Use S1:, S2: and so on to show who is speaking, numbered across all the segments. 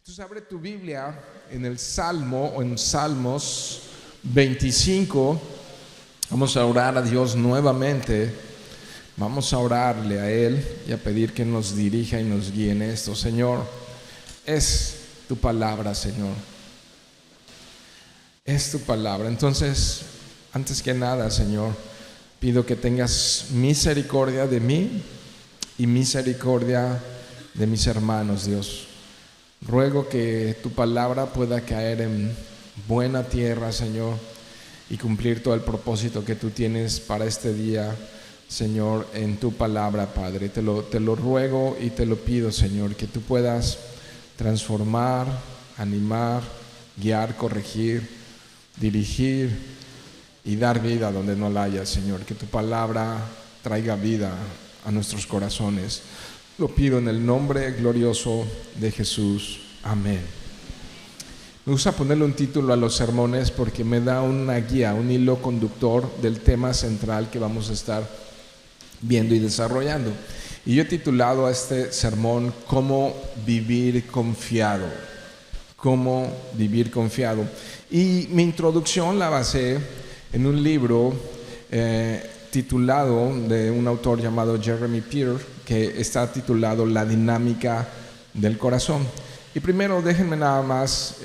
S1: Entonces abre tu Biblia en el Salmo o en Salmos 25. Vamos a orar a Dios nuevamente. Vamos a orarle a Él y a pedir que nos dirija y nos guíe en esto. Señor, es tu palabra, Señor. Es tu palabra. Entonces, antes que nada, Señor, pido que tengas misericordia de mí y misericordia de mis hermanos, Dios. Ruego que tu palabra pueda caer en buena tierra, Señor, y cumplir todo el propósito que tú tienes para este día, Señor, en tu palabra, Padre. Te lo ruego y te lo pido, Señor, que tú puedas transformar, animar, guiar, corregir, dirigir y dar vida donde no la haya, Señor. Que tu palabra traiga vida a nuestros corazones. Lo pido en el nombre glorioso de Jesús. Amén. Me gusta ponerle un título a los sermones porque me da una guía, un hilo conductor del tema central que vamos a estar viendo y desarrollando. Y yo he titulado a este sermón ¿Cómo vivir confiado? ¿Cómo vivir confiado? Y mi introducción la basé en un libro titulado de un autor llamado Jeremy Pierre, que está titulado La dinámica del corazón. Y primero déjenme nada más,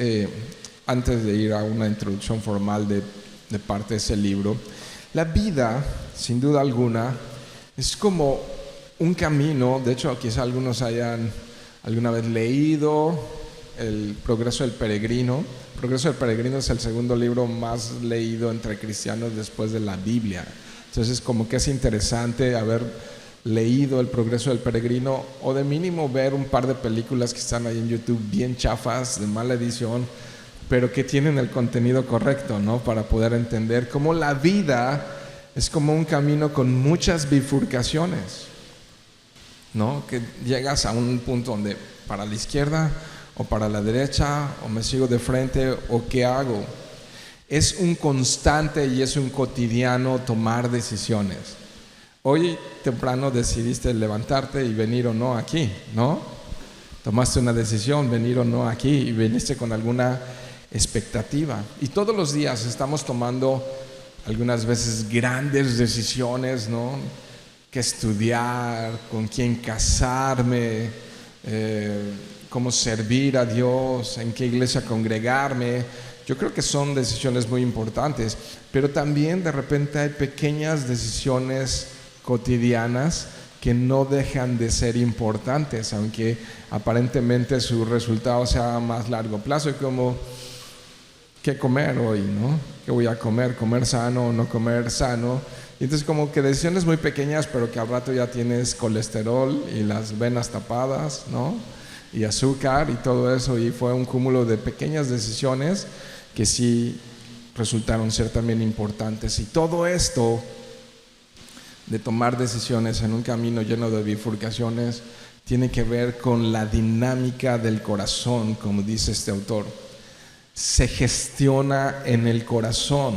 S1: antes de ir a una introducción formal de parte de ese libro, la vida, sin duda alguna, es como un camino. De hecho, quizá algunos hayan alguna vez leído El Progreso del Peregrino. El Progreso del Peregrino es el segundo libro más leído entre cristianos después de la Biblia. Entonces, como que es interesante haber leído El Progreso del Peregrino, o de mínimo ver un par de películas que están ahí en YouTube bien chafas, de mala edición, pero que tienen el contenido correcto, ¿no? Para poder entender cómo la vida es como un camino con muchas bifurcaciones, ¿no? Que llegas a un punto donde para la izquierda o para la derecha, o me sigo de frente o qué hago. Es un constante y es un cotidiano tomar decisiones. Hoy temprano decidiste levantarte y venir o no aquí, ¿no? Tomaste una decisión, venir o no aquí, y viniste con alguna expectativa. Y todos los días estamos tomando algunas veces grandes decisiones, ¿no? Qué estudiar, con quién casarme, cómo servir a Dios, en qué iglesia congregarme. Yo creo que son decisiones muy importantes, pero también de repente hay pequeñas decisiones cotidianas que no dejan de ser importantes, aunque aparentemente su resultado sea a más largo plazo, como qué comer hoy, ¿no? ¿Qué voy a comer? ¿Comer sano o no comer sano? Y entonces como que decisiones muy pequeñas, pero que al rato ya tienes colesterol y las venas tapadas, ¿no? Y azúcar y todo eso, y fue un cúmulo de pequeñas decisiones que sí resultaron ser también importantes. Y todo esto de tomar decisiones en un camino lleno de bifurcaciones tiene que ver con la dinámica del corazón, como dice este autor. Se gestiona en el corazón.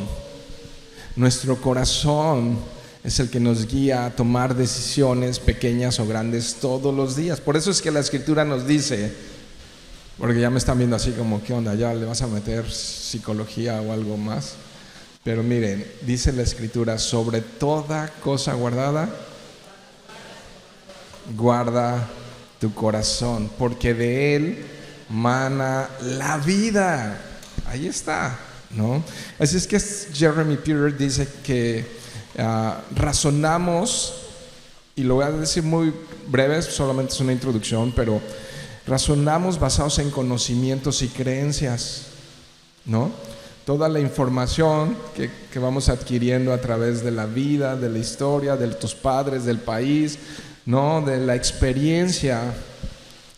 S1: Nuestro corazón es el que nos guía a tomar decisiones pequeñas o grandes todos los días. Por eso es que la Escritura nos dice, porque ya me están viendo así como, ¿qué onda? ¿Ya le vas a meter psicología o algo más? Pero miren, dice la Escritura, sobre toda cosa guardada, guarda tu corazón, porque de él mana la vida. Ahí está, ¿no? Así es que Jeremy Pierre dice que razonamos, y lo voy a decir muy breve, solamente es una introducción, pero razonamos basados en conocimientos y creencias, ¿no? Toda la información que vamos adquiriendo a través de la vida, de la historia, de tus padres, del país, ¿no? De la experiencia,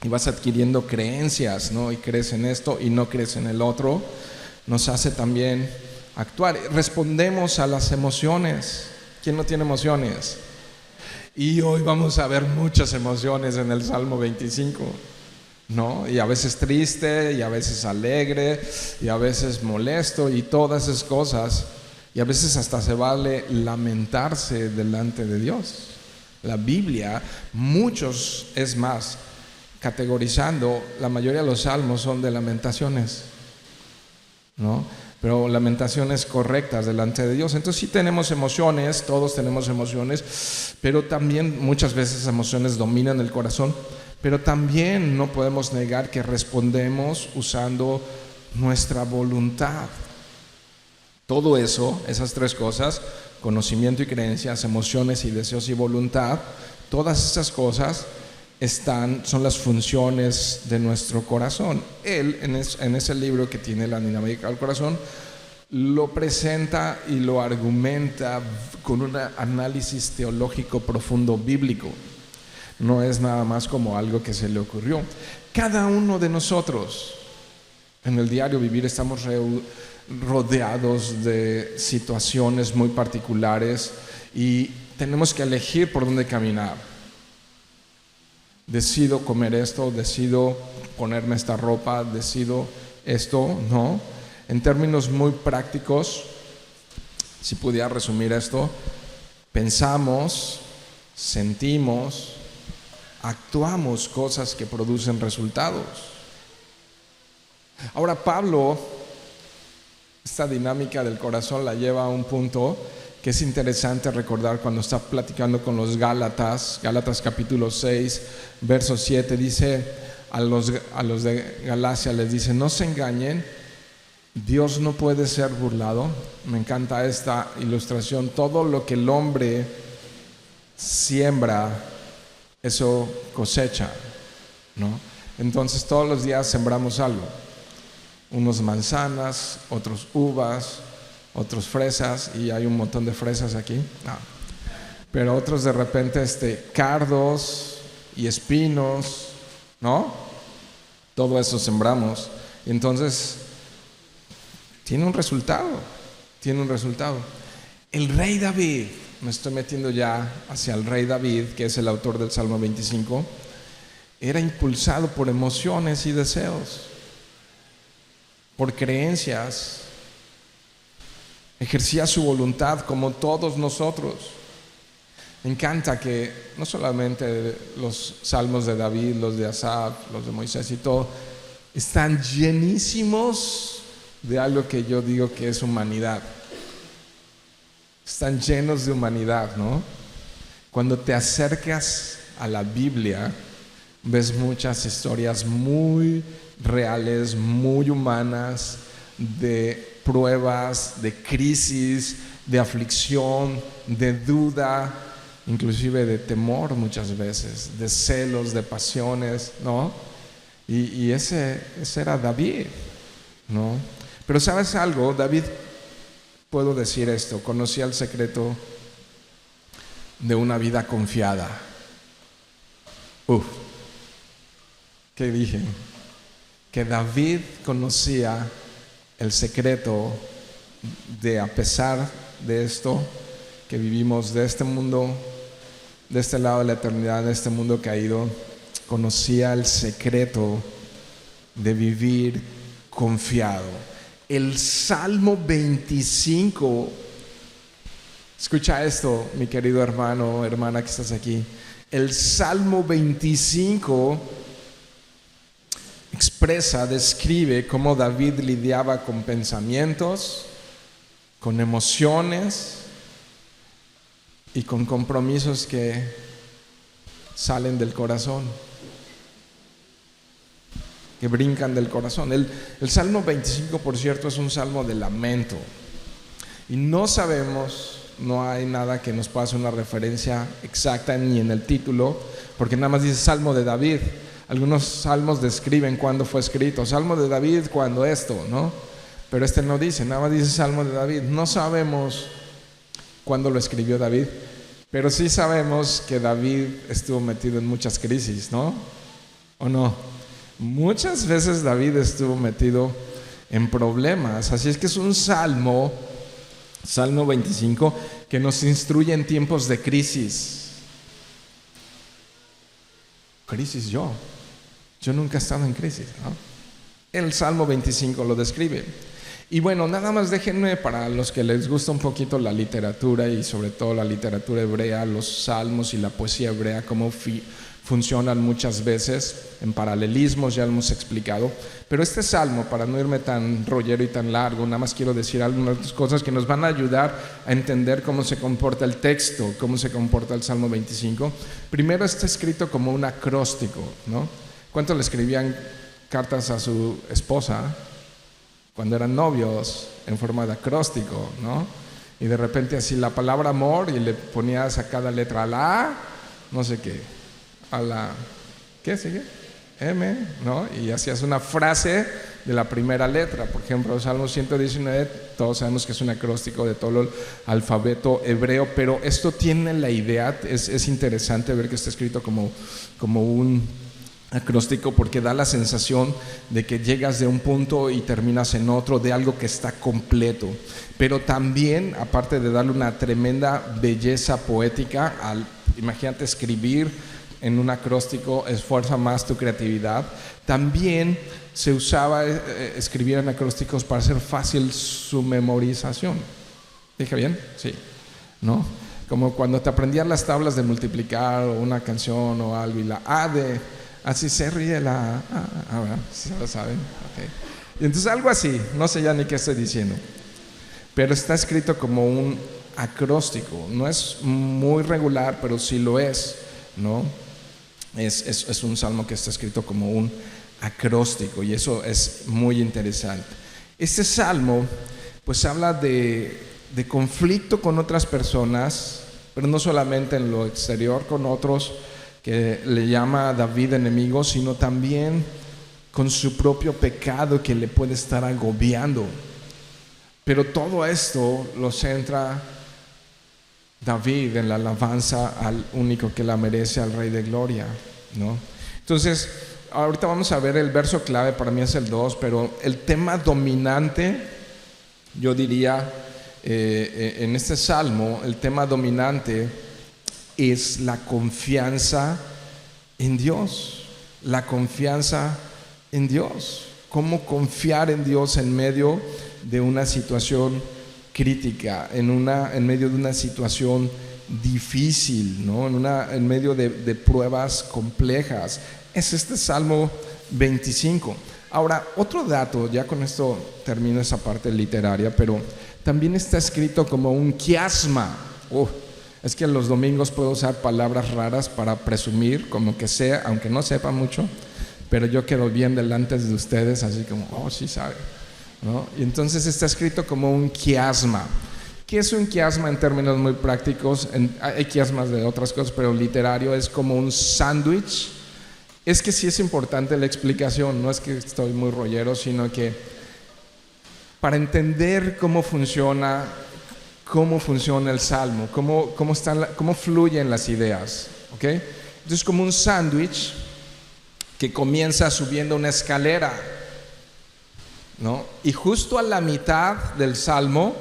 S1: y vas adquiriendo creencias, ¿no? Y crees en esto y no crees en el otro, nos hace también actuar. Respondemos a las emociones. ¿Quién no tiene emociones? Y hoy vamos a ver muchas emociones en el Salmo 25, ¿no? Y a veces triste, y a veces alegre, y a veces molesto, y todas esas cosas. Y a veces hasta se vale lamentarse delante de Dios. La Biblia, muchos, es más, categorizando, la mayoría de los salmos son de lamentaciones, ¿no? Pero lamentaciones correctas delante de Dios. Entonces sí tenemos emociones, todos tenemos emociones, pero también muchas veces emociones dominan el corazón, pero también no podemos negar que respondemos usando nuestra voluntad. Todo eso, esas tres cosas, conocimiento y creencias, emociones y deseos y voluntad, todas esas cosas son las funciones de nuestro corazón. Él, en ese libro que tiene la dinámica del corazón, lo presenta y lo argumenta con un análisis teológico profundo bíblico. No es nada más como algo que se le ocurrió. Cada uno de nosotros en el diario vivir estamos rodeados de situaciones muy particulares y tenemos que elegir por dónde caminar. Decido comer esto, decido ponerme esta ropa, decido esto, ¿no? En términos muy prácticos, si pudiera resumir esto, pensamos, sentimos, actuamos cosas que producen resultados. Ahora Pablo, esta dinámica del corazón la lleva a un punto que es interesante recordar cuando está platicando con los Gálatas capítulo 6, verso 7, dice a los de Galacia, les dice: no se engañen, Dios no puede ser burlado. Me encanta esta ilustración. Todo lo que el hombre siembra, eso cosecha, ¿no? Entonces todos los días sembramos algo. Unos manzanas, otros uvas, otros fresas, y hay un montón de fresas aquí. No. Pero otros de repente cardos y espinos, ¿no? Todo eso sembramos. Y entonces tiene un resultado. El rey David, me estoy metiendo ya hacia el rey David, que es el autor del Salmo 25, era impulsado por emociones y deseos, por creencias. Ejercía su voluntad como todos nosotros. Me encanta que no solamente los salmos de David, los de Asaf, los de Moisés y todo, están llenísimos de algo que yo digo que es humanidad. Están llenos de humanidad, ¿no? Cuando te acercas a la Biblia, ves muchas historias muy reales, muy humanas, de pruebas, de crisis, de aflicción, de duda, inclusive de temor muchas veces, de celos, de pasiones, ¿no? Y ese era David, ¿no? Pero ¿sabes algo? David, puedo decir esto, conocía el secreto de una vida confiada. ¿Qué dije? Que David conocía el secreto de, a pesar de esto que vivimos, de este mundo, de este lado de la eternidad, de este mundo caído, conocía el secreto de vivir confiado. El Salmo 25, escucha esto, mi querido hermano, hermana que estás aquí. El Salmo 25 describe cómo David lidiaba con pensamientos, con emociones y con compromisos que salen del corazón, que brincan del corazón. El Salmo 25, por cierto, es un salmo de lamento. Y no sabemos, no hay nada que nos pueda hacer una referencia exacta ni en el título, porque nada más dice Salmo de David. Algunos salmos describen cuándo fue escrito, Salmo de David cuando esto, ¿no? Pero no dice, nada más dice Salmo de David. No sabemos cuándo lo escribió David, pero sí sabemos que David estuvo metido en muchas crisis, ¿no? ¿O no? Muchas veces David estuvo metido en problemas, así es que es un Salmo 25, que nos instruye en tiempos de crisis. Crisis yo nunca he estado en crisis, ¿no? El Salmo 25 lo describe. Y bueno, nada más déjenme, para los que les gusta un poquito la literatura y sobre todo la literatura hebrea, los salmos y la poesía hebrea, cómo funcionan muchas veces en paralelismos, ya lo hemos explicado. Pero este salmo, para no irme tan rollero y tan largo, nada más quiero decir algunas cosas que nos van a ayudar a entender cómo se comporta el texto, cómo se comporta el Salmo 25. Primero, está escrito como un acróstico, ¿no? ¿Cuántos le escribían cartas a su esposa cuando eran novios en forma de acróstico, ¿no? Y de repente así la palabra amor y le ponías a cada letra a la A, no sé qué, a la, ¿qué sigue? M, ¿no? Y hacías una frase de la primera letra. Por ejemplo, el Salmo 119, todos sabemos que es un acróstico de todo el alfabeto hebreo, pero esto tiene la idea, es interesante ver que está escrito como un acróstico, porque da la sensación de que llegas de un punto y terminas en otro, de algo que está completo. Pero también, aparte de darle una tremenda belleza poética, imagínate escribir en un acróstico, esfuerza más tu creatividad. También se usaba escribir en acrósticos para hacer fácil su memorización. ¿Dije bien? Sí, ¿no? Como cuando te aprendían las tablas de multiplicar o una canción o algo, y la A de... Así se ríe la... ¿sí lo saben? Okay. Y entonces algo así, no sé ya ni qué estoy diciendo, pero está escrito como un acróstico. No es muy regular, pero sí lo es, ¿no? Es un salmo que está escrito como un acróstico, y eso es muy interesante. Este salmo pues habla de conflicto con otras personas, pero no solamente en lo exterior con otros, que le llama a David enemigo, sino también con su propio pecado que le puede estar agobiando. Pero todo esto lo centra David en la alabanza al único que la merece, al Rey de Gloria, ¿no? Entonces, ahorita vamos a ver el verso clave, para mí es el 2, pero el tema dominante, yo diría, en este salmo, el tema dominante es la confianza en Dios. La confianza en Dios. Cómo confiar en Dios en medio de una situación crítica, en medio de una situación difícil, ¿no? En medio de pruebas complejas. Es este Salmo 25. Ahora, otro dato, ya con esto termino esa parte literaria, pero también está escrito como un quiasma. Es que los domingos puedo usar palabras raras para presumir, como que sea, aunque no sepa mucho, pero yo quedo bien delante de ustedes, así como, sí sabe, ¿no? Y entonces está escrito como un quiasma. ¿Qué es un quiasma en términos muy prácticos? Hay quiasmas de otras cosas, pero literario es como un sándwich. Es que sí es importante la explicación, no es que estoy muy rollero, sino que para entender cómo funciona el salmo, cómo fluyen las ideas, ¿ok? Entonces, como un sándwich que comienza subiendo una escalera, ¿no? Y justo a la mitad del salmo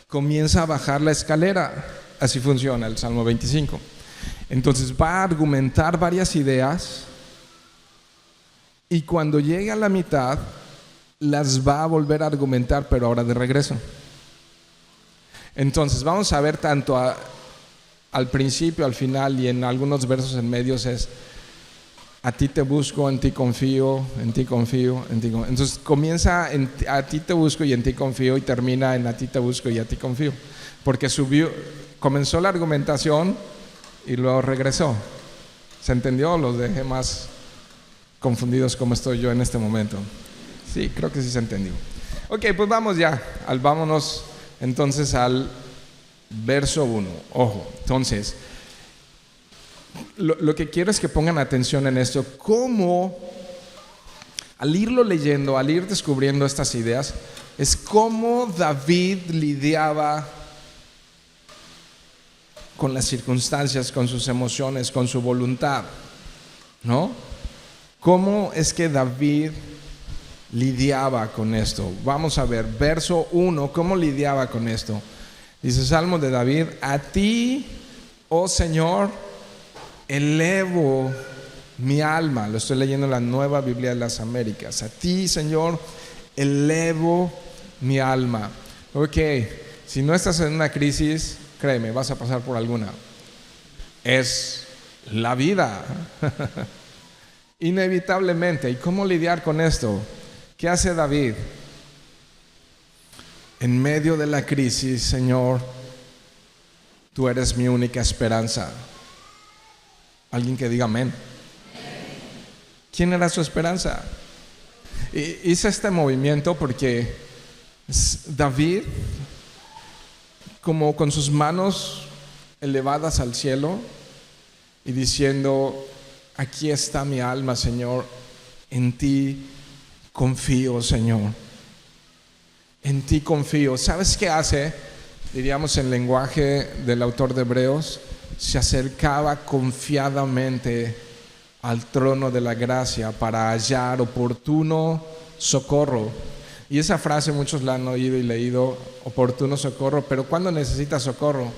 S1: comienza a bajar la escalera. Así funciona el Salmo 25. Entonces va a argumentar varias ideas, y cuando llegue a la mitad las va a volver a argumentar, pero ahora de regreso. Entonces vamos a ver tanto al principio, al final y en algunos versos en medios es: a ti te busco, en ti confío, en ti confío, en ti confío. Entonces comienza en a ti te busco y en ti confío, y termina en a ti te busco y a ti confío, porque comenzó la argumentación y luego regresó. ¿Se entendió? Los dejé más confundidos como estoy yo en este momento. Sí, creo que sí se entendió. Ok, pues vámonos entonces al verso 1. Ojo, entonces lo que quiero es que pongan atención en esto, cómo al irlo leyendo, al ir descubriendo estas ideas, es cómo David lidiaba con las circunstancias, con sus emociones, con su voluntad, ¿no? ¿Cómo es que David lidiaba con esto? Vamos a ver, verso 1, ¿cómo lidiaba con esto? Dice Salmo de David: a ti, oh Señor, elevo mi alma. Lo estoy leyendo en la Nueva Biblia de las Américas. A ti, Señor, elevo mi alma. Ok, si no estás en una crisis, créeme, vas a pasar por alguna. Es la vida. Inevitablemente. ¿Y cómo lidiar con esto? ¿Qué hace David? En medio de la crisis, Señor, tú eres mi única esperanza. Alguien que diga amén. ¿Quién era su esperanza? Hice este movimiento porque David, como con sus manos elevadas al cielo y diciendo: aquí está mi alma, Señor, en ti confío, Señor, en ti confío. ¿Sabes qué hace? Diríamos en lenguaje del autor de Hebreos, se acercaba confiadamente al trono de la gracia para hallar oportuno socorro. Y esa frase muchos la han oído y leído, oportuno socorro, pero ¿cuándo necesitas socorro?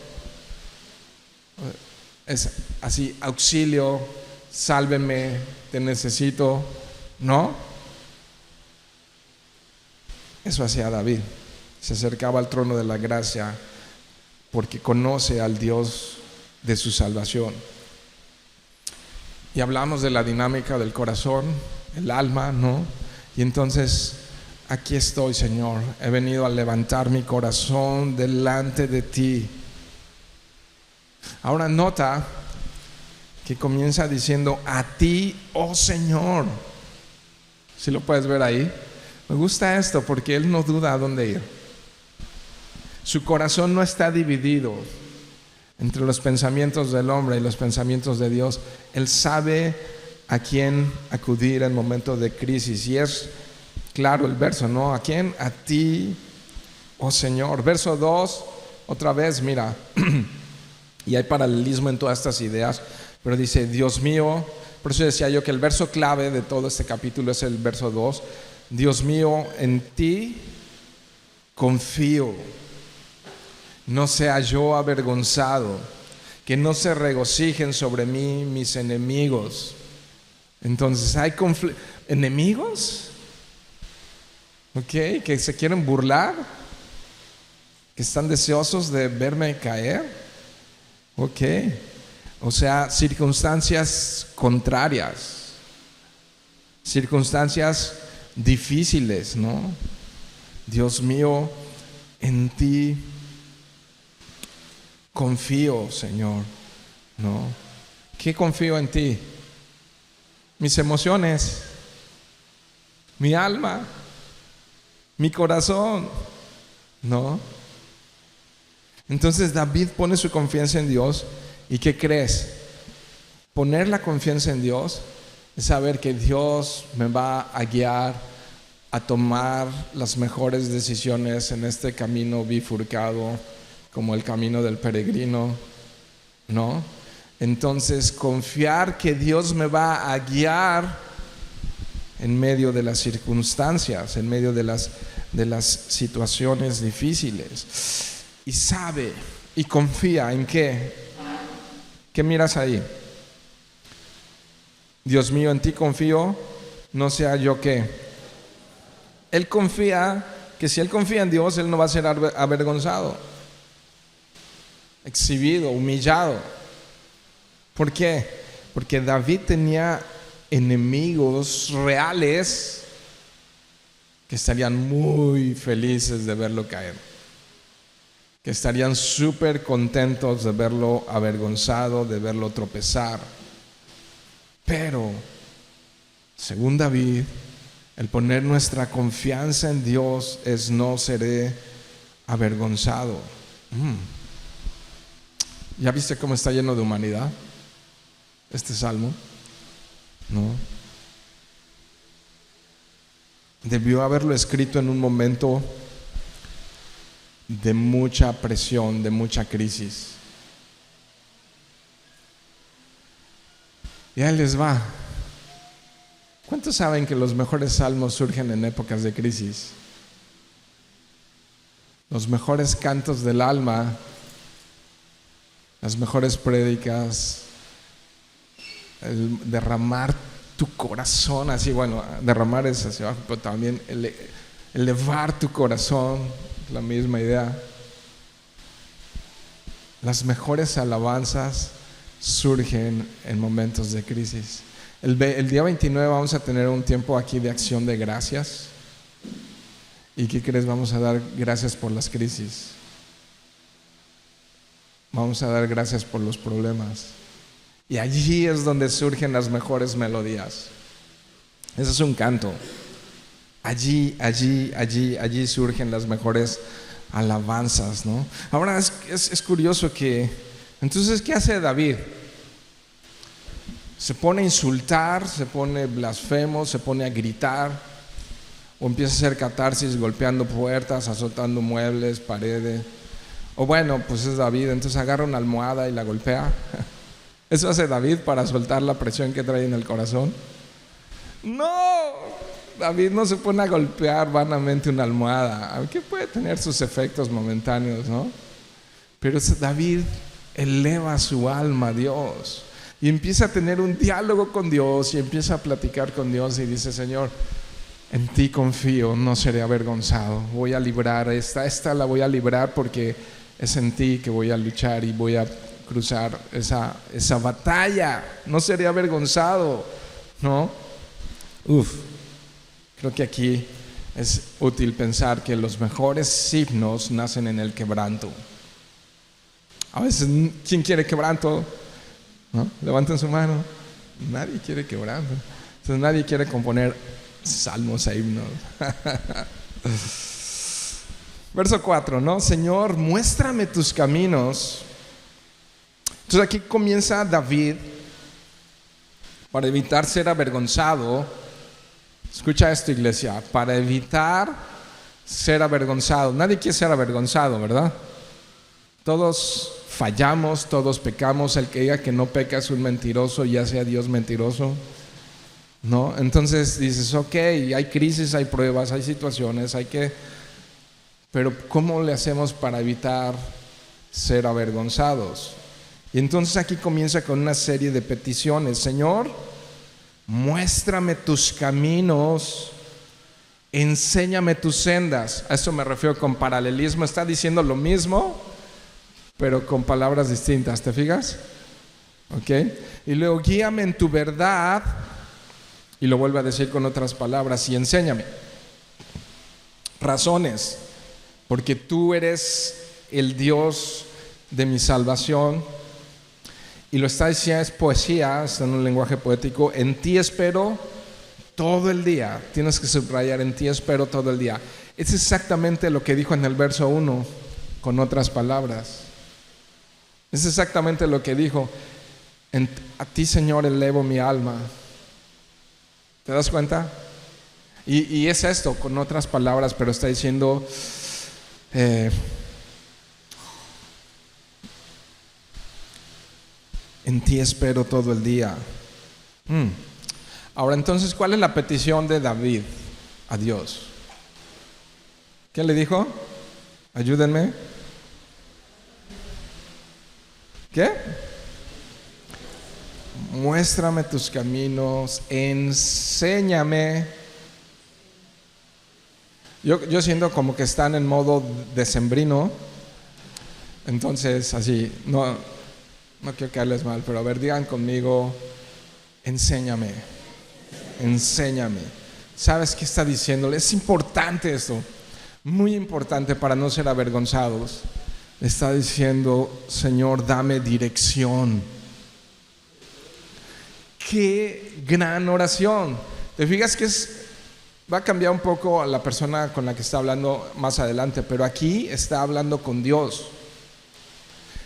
S1: Es así, auxilio, sálveme, te necesito, ¿no? Eso hacía David, se acercaba al trono de la gracia porque conoce al Dios de su salvación. Y hablamos de la dinámica del corazón, el alma, ¿no? Y entonces, aquí estoy, Señor, he venido a levantar mi corazón delante de ti. Ahora nota que comienza diciendo: a ti, oh Señor. ¿Sí lo puedes ver ahí? Me gusta esto porque él no duda a dónde ir. Su corazón no está dividido entre los pensamientos del hombre y los pensamientos de Dios. Él sabe a quién acudir en momentos de crisis. Y es claro el verso, ¿no? ¿A quién? A ti, oh Señor. Verso 2, otra vez, mira. Y hay paralelismo en todas estas ideas. Pero dice: Dios mío. Por eso decía yo que el verso clave de todo este capítulo es el verso 2. Dios mío, en ti confío. No sea yo avergonzado, que no se regocijen sobre mí mis enemigos. Entonces hay enemigos, ¿ok? Que se quieren burlar, que están deseosos de verme caer, ¿ok? O sea, circunstancias contrarias, circunstancias difíciles, ¿no? Dios mío, en ti confío, Señor, ¿no? ¿Qué confío en ti? Mis emociones, mi alma, mi corazón, ¿no? Entonces David pone su confianza en Dios. ¿Y qué crees? Poner la confianza en Dios es saber que Dios me va a guiar a tomar las mejores decisiones en este camino bifurcado, como el camino del peregrino, ¿no? Entonces, confiar que Dios me va a guiar en medio de las circunstancias, en medio de las situaciones difíciles. Y sabe y confía en ¿qué? ¿Qué miras ahí? Dios mío, en ti confío, no sea yo qué. Él confía que si él confía en Dios, él no va a ser avergonzado, exhibido, humillado. ¿Por qué? Porque David tenía enemigos reales que estarían muy felices de verlo caer, que estarían súper contentos de verlo avergonzado, de verlo tropezar. Pero, según David, el poner nuestra confianza en Dios es: no seré avergonzado. ¿Ya viste cómo está lleno de humanidad este salmo? ¿No? Debió haberlo escrito en un momento de mucha presión, de mucha crisis. Y ahí les va. ¿Cuántos saben que los mejores salmos surgen en épocas de crisis? Los mejores cantos del alma, las mejores prédicas, el derramar tu corazón así, bueno, derramar es hacia abajo, pero también elevar tu corazón, la misma idea. Las mejores alabanzas surgen en momentos de crisis. El día 29 vamos a tener un tiempo aquí de acción de gracias. ¿Y qué crees? Vamos a dar gracias por las crisis. Vamos a dar gracias por los problemas. Y allí es donde surgen las mejores melodías. Ese es un canto. Allí surgen las mejores alabanzas, ¿no? Ahora es curioso que, entonces, ¿qué hace David? Se pone a insultar, se pone blasfemo, se pone a gritar, o empieza a hacer catarsis golpeando puertas, azotando muebles, paredes. O bueno, pues es David, entonces agarra una almohada y la golpea. ¿Eso hace David para soltar la presión que trae en el corazón? No, David no se pone a golpear vanamente una almohada, aunque puede tener sus efectos momentáneos, ¿no? Pero David eleva su alma a Dios y empieza a tener un diálogo con Dios y empieza a platicar con Dios y dice: Señor, en ti confío, no seré avergonzado, voy a librar esta la voy a librar porque es en ti que voy a luchar y voy a cruzar esa batalla, no seré avergonzado, ¿no? Creo que aquí es útil pensar que los mejores himnos nacen en el quebranto. A veces, ¿quién quiere quebranto? ¿No? Levanten su mano. Nadie quiere quebranto. Entonces nadie quiere componer salmos e himnos. Verso 4, ¿no? Señor, muéstrame tus caminos. Entonces aquí comienza David, para evitar ser avergonzado. Escucha esto, iglesia, para evitar ser avergonzado. Nadie quiere ser avergonzado, ¿verdad? Todos fallamos, todos pecamos. El que diga que no peca es un mentiroso, ya sea Dios mentiroso, ¿no? Entonces dices, ok, hay crisis, hay pruebas, hay situaciones, pero ¿cómo le hacemos para evitar ser avergonzados? Y entonces aquí comienza con una serie de peticiones. Señor, muéstrame tus caminos, enséñame tus sendas. A eso me refiero con paralelismo. Está diciendo lo mismo, pero con palabras distintas. ¿Te fijas? ¿Ok? Y luego, guíame en tu verdad. Y lo vuelve a decir con otras palabras: y enséñame razones, porque tú eres el Dios de mi salvación. Y lo está diciendo, es poesía, está en un lenguaje poético. En ti espero todo el día. Tienes que subrayar: en ti espero todo el día. Es exactamente lo que dijo en el verso 1, con otras palabras. Es exactamente lo que dijo: a ti, Señor, elevo mi alma. ¿Te das cuenta? Y es esto, con otras palabras, pero está diciendo en ti espero todo el día. Ahora entonces, ¿cuál es la petición de David a Dios? ¿Qué le dijo? Ayúdenme. ¿Qué? Muéstrame tus caminos, enséñame. Yo siento como que están en modo decembrino. Entonces, así, no quiero caerles mal, pero a ver, digan conmigo: enséñame, enséñame. ¿Sabes qué está diciéndole? Es importante esto, muy importante para no ser avergonzados. Le está diciendo: Señor, dame dirección. Qué gran oración. ¿Te fijas que va a cambiar un poco a la persona con la que está hablando más adelante, pero aquí está hablando con Dios?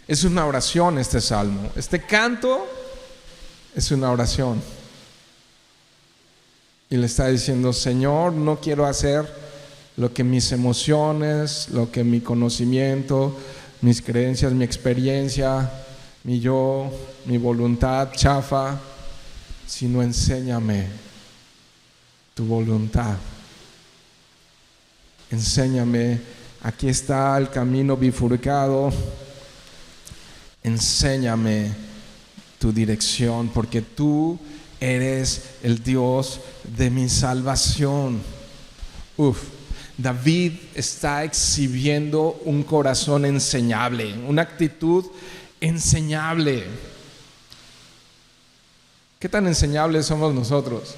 S1: Es una oración este salmo. Este canto es una oración. Y le está diciendo: Señor, no quiero hacer lo que mis emociones, lo que mi conocimiento, mis creencias, mi experiencia, mi yo, mi voluntad chafa, sino enséñame tu voluntad. Enséñame. Aquí está el camino bifurcado. Enséñame tu dirección, porque tú eres el Dios de mi salvación. David está exhibiendo un corazón enseñable, una actitud enseñable. ¿Qué tan enseñables somos nosotros?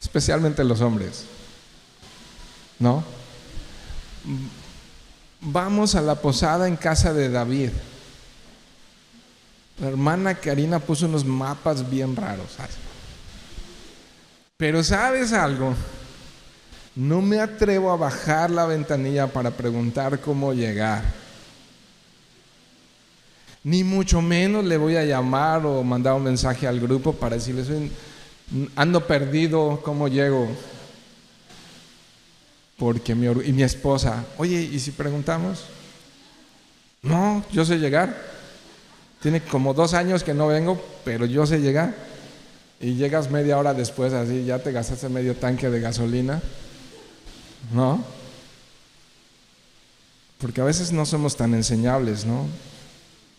S1: Especialmente los hombres, ¿no? Vamos a la posada en casa de David. La hermana Karina puso unos mapas bien raros. Pero ¿sabes algo? No me atrevo a bajar la ventanilla para preguntar cómo llegar. Ni mucho menos le voy a llamar o mandar un mensaje al grupo para decirles: ando perdido, ¿cómo llego? Porque mi esposa: oye, ¿y si preguntamos? No, yo sé llegar. Tiene como 2 años que no vengo, pero yo sé llegar. Y llegas media hora después, así, ya te gastaste medio tanque de gasolina, ¿no? Porque a veces no somos tan enseñables, ¿no?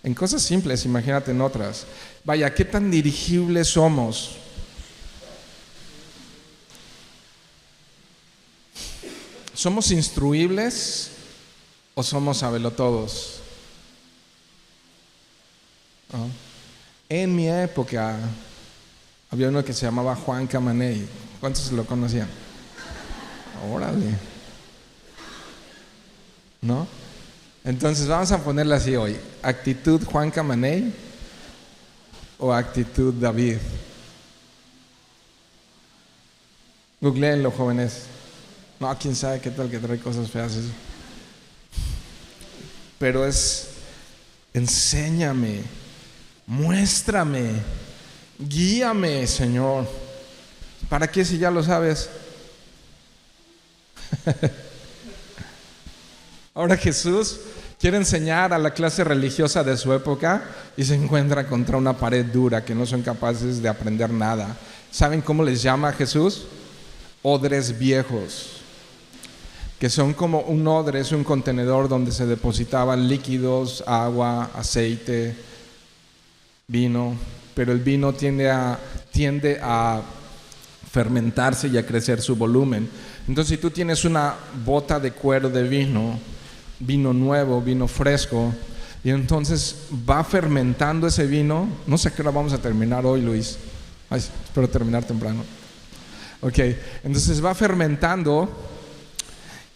S1: En cosas simples, imagínate en otras. Vaya, ¿qué tan dirigibles somos? ¿Somos instruibles o somos sabelotodos? ¿No? En mi época había uno que se llamaba Juan Camaney. ¿Cuántos lo conocían? Órale. ¿No? Entonces vamos a ponerla así hoy: ¿actitud Juan Camaney o actitud David? Googleenlo, jóvenes. No, quién sabe qué tal que trae cosas feas eso. Pero es: enséñame, muéstrame, guíame, Señor. ¿Para qué si ya lo sabes? Ahora Jesús quiere enseñar a la clase religiosa de su época y se encuentra contra una pared dura que no son capaces de aprender nada. ¿Saben cómo les llama a Jesús? Odres viejos, que son como un odre, es un contenedor donde se depositaban líquidos, agua, aceite, vino, pero el vino tiende a fermentarse y a crecer su volumen. Entonces, si tú tienes una bota de cuero de vino nuevo, vino fresco, y entonces va fermentando ese vino. No sé a qué hora vamos a terminar hoy, Luis. Ay, espero terminar temprano. Ok, entonces va fermentando,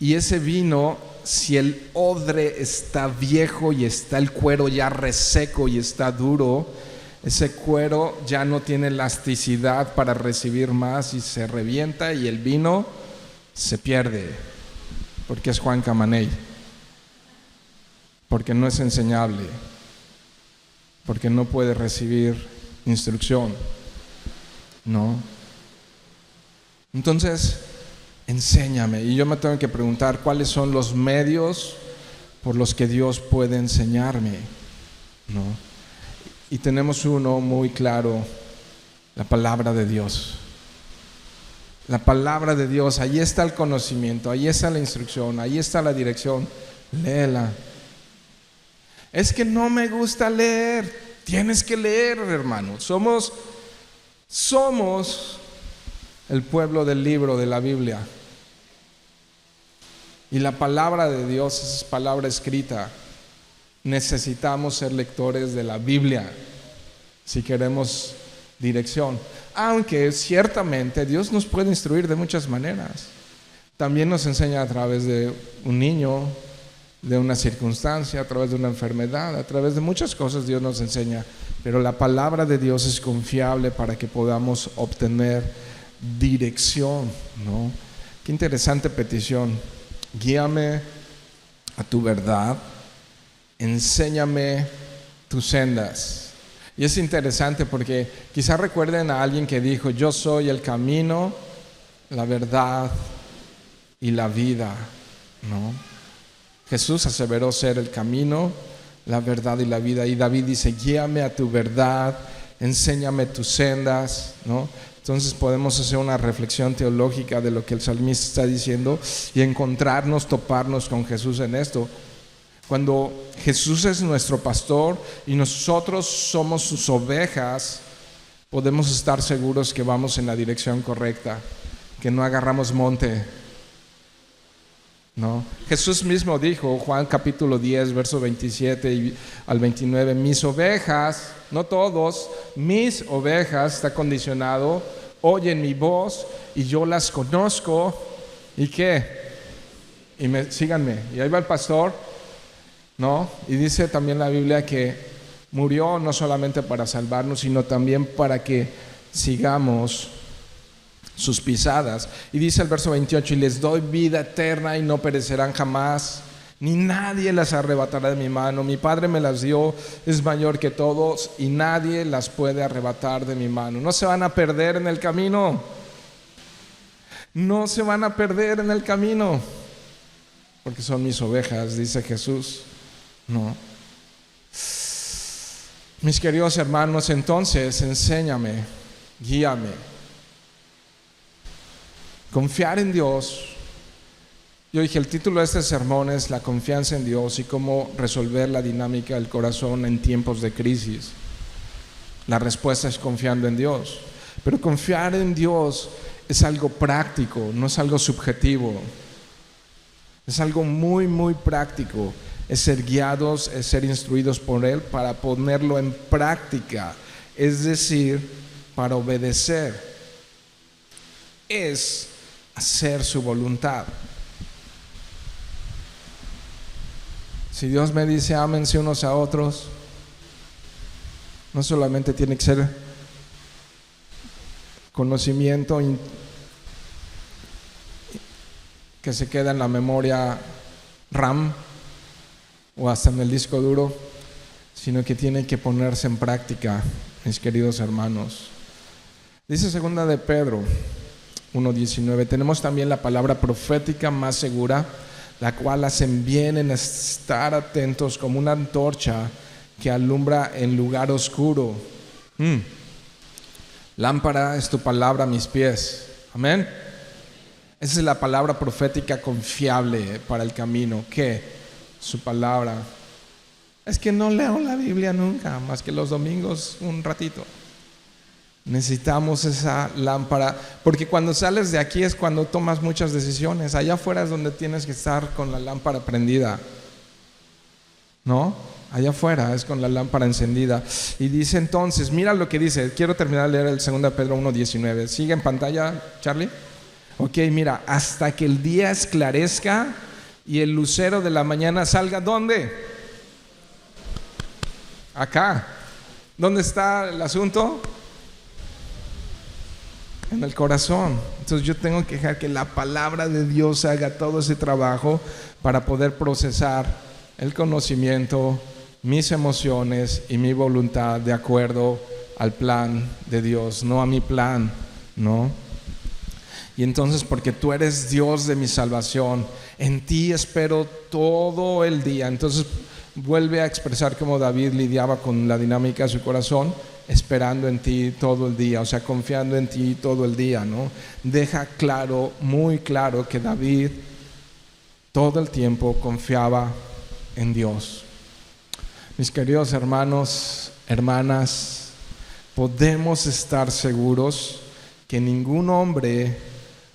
S1: y ese vino, si el odre está viejo y está el cuero ya reseco y está duro, ese cuero ya no tiene elasticidad para recibir más y se revienta y el vino se pierde, porque es Juan Camaney, porque no es enseñable, porque no puede recibir instrucción, ¿no? Entonces, enséñame. Y yo me tengo que preguntar: ¿cuáles son los medios por los que Dios puede enseñarme? ¿No? Y tenemos uno muy claro: la palabra de Dios. La palabra de Dios, ahí está el conocimiento, ahí está la instrucción, ahí está la dirección. Léela. Es que no me gusta leer. Tienes que leer, hermano. Somos el pueblo del libro de la Biblia. Y la palabra de Dios es palabra escrita. Necesitamos ser lectores de la Biblia si queremos dirección. Aunque ciertamente Dios nos puede instruir de muchas maneras. También nos enseña a través de un niño, de una circunstancia, a través de una enfermedad, a través de muchas cosas Dios nos enseña. Pero la palabra de Dios es confiable para que podamos obtener dirección, ¿no? Qué interesante petición. Guíame a tu verdad, enséñame tus sendas. Y es interesante porque quizás recuerden a alguien que dijo: yo soy el camino, la verdad y la vida, ¿no? Jesús aseveró ser el camino, la verdad y la vida. Y David dice: guíame a tu verdad, enséñame tus sendas, ¿no? Entonces podemos hacer una reflexión teológica de lo que el salmista está diciendo y encontrarnos, toparnos con Jesús en esto. Cuando Jesús es nuestro pastor y nosotros somos sus ovejas, podemos estar seguros que vamos en la dirección correcta. que no agarramos monte, ¿no? Jesús mismo dijo, Juan capítulo 10, verso 27 al 29, mis ovejas, no todos, mis ovejas, está condicionado, oyen mi voz y yo las conozco. ¿Y qué? Síganme. Y ahí va el pastor, ¿no? Y dice también la Biblia que murió no solamente para salvarnos, sino también para que sigamos sus pisadas. Y dice el verso 28, y les doy vida eterna y no perecerán jamás, ni nadie las arrebatará de mi mano. Mi Padre me las dio, es mayor que todos y nadie las puede arrebatar de mi mano. No se van a perder en el camino. No se van a perder en el camino, porque son mis ovejas, dice Jesús. No. Mis queridos hermanos, entonces enséñame, guíame. Confiar en Dios. Yo dije, el título de este sermón es La confianza en Dios y cómo resolver la dinámica del corazón en tiempos de crisis. La respuesta es confiando en Dios. Pero confiar en Dios es algo práctico, no es algo subjetivo. Es algo muy, muy práctico. Es ser guiados, es ser instruidos por Él para ponerlo en práctica. Es decir, para obedecer. Es hacer su voluntad. Si Dios me dice ámense unos a otros, no solamente tiene que ser conocimiento que se queda en la memoria RAM o hasta en el disco duro, sino que tiene que ponerse en práctica, mis queridos hermanos. Dice segunda de Pedro 1:19, tenemos también la palabra profética más segura, la cual hacen bien en estar atentos como una antorcha que alumbra en lugar oscuro. Lámpara es tu palabra a mis pies. Amén. Esa es la palabra profética confiable para el camino. ¿Qué? Su palabra. Es que no leo la Biblia nunca, más que los domingos un ratito. Necesitamos esa lámpara, porque cuando sales de aquí es cuando tomas muchas decisiones. Allá afuera es donde tienes que estar con la lámpara prendida, ¿no? Allá afuera es con la lámpara encendida. Y dice entonces, mira lo que dice. Quiero terminar de leer el 2 Pedro 1:19. ¿Sigue en pantalla, Charlie? Ok, mira, hasta que el día esclarezca y el lucero de la mañana salga. ¿Dónde? Acá. ¿Dónde está el asunto? En el corazón. Entonces yo tengo que dejar que la palabra de Dios haga todo ese trabajo para poder procesar el conocimiento, mis emociones y mi voluntad de acuerdo al plan de Dios, no a mi plan, ¿no? Y entonces, porque tú eres Dios de mi salvación, en ti espero todo el día. Entonces vuelve a expresar cómo David lidiaba con la dinámica de su corazón, esperando en ti todo el día, o sea, confiando en ti todo el día, ¿no? Deja claro, muy claro, que David todo el tiempo confiaba en Dios. Mis queridos hermanos, hermanas, podemos estar seguros que ningún hombre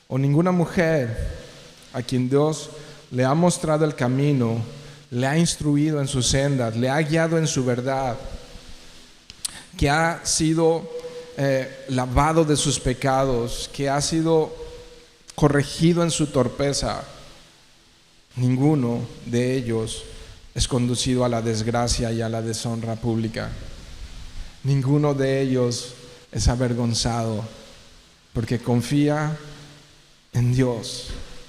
S1: o ninguna mujer a quien Dios le ha mostrado el camino, le ha instruido en sus sendas, le ha guiado en su verdad, que ha sido lavado de sus pecados, que ha sido corregido en su torpeza, ninguno de ellos es conducido a la desgracia y a la deshonra pública. Ninguno de ellos es avergonzado porque confía en Dios,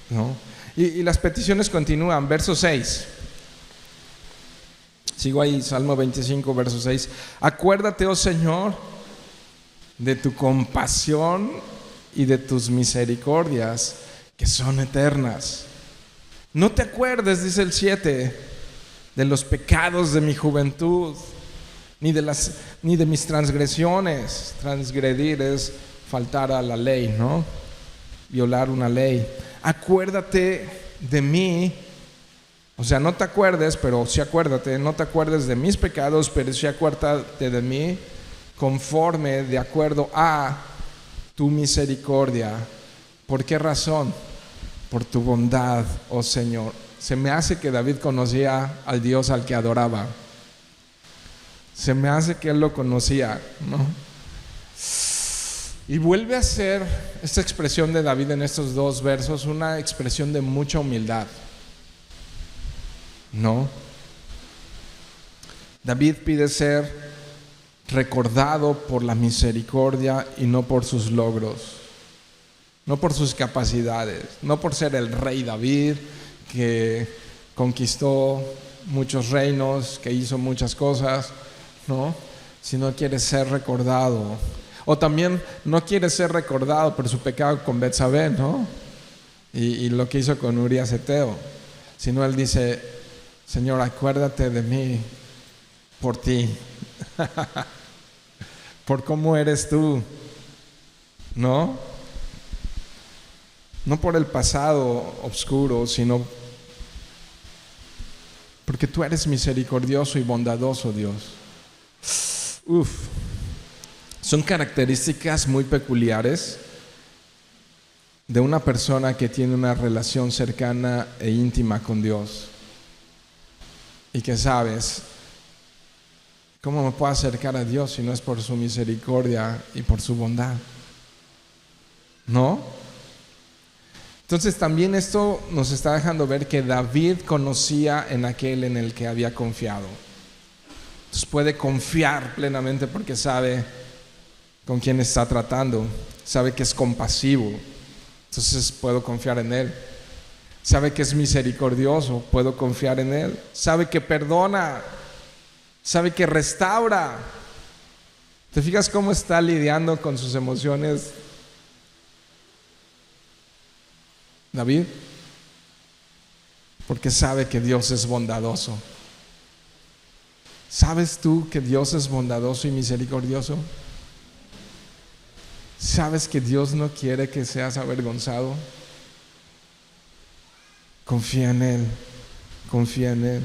S1: ¿no? Y las peticiones continúan. Verso 6. Sigo ahí, Salmo 25, verso 6. Acuérdate, oh Señor, de tu compasión y de tus misericordias, que son eternas. No te acuerdes, dice el 7, de los pecados de mi juventud, ni de mis transgresiones. Transgredir es faltar a la ley, ¿no? Violar una ley. Acuérdate de mí. O sea, no te acuerdes, pero sí acuérdate. No te acuerdes de mis pecados, pero sí acuérdate de mí, conforme, de acuerdo a tu misericordia, ¿Por qué razón? Por tu bondad, oh Señor. Se me hace que David conocía al Dios al que adoraba. Se me hace que él lo conocía, ¿no? Y vuelve a ser esta expresión de David en estos dos versos una expresión de mucha humildad, ¿no? David pide ser recordado por la misericordia y no por sus logros, no por sus capacidades, no por ser el rey David que conquistó muchos reinos, que hizo muchas cosas, ¿no? Sino quiere ser recordado. O también no quiere ser recordado por su pecado con Betsabé, ¿no? Y lo que hizo con Urías Eteo. Sino él dice: Señor, acuérdate de mí por ti. Por cómo eres tú, ¿no? No por el pasado oscuro, sino porque tú eres misericordioso y bondadoso, Dios. Son características muy peculiares de una persona que tiene una relación cercana e íntima con Dios y que sabes: ¿cómo me puedo acercar a Dios si no es por su misericordia y por su bondad? ¿No? Entonces también esto nos está dejando ver que David conocía en aquel en el que había confiado. Entonces puede confiar plenamente porque sabe con quién está tratando, sabe que es compasivo, entonces puedo confiar en él. Sabe que es misericordioso, puedo confiar en él. Sabe que perdona, sabe que restaura. ¿Te fijas cómo está lidiando con sus emociones David? Porque sabe que Dios es bondadoso. ¿Sabes tú que Dios es bondadoso y misericordioso? ¿Sabes que Dios no quiere que seas avergonzado? Confía en Él, confía en Él.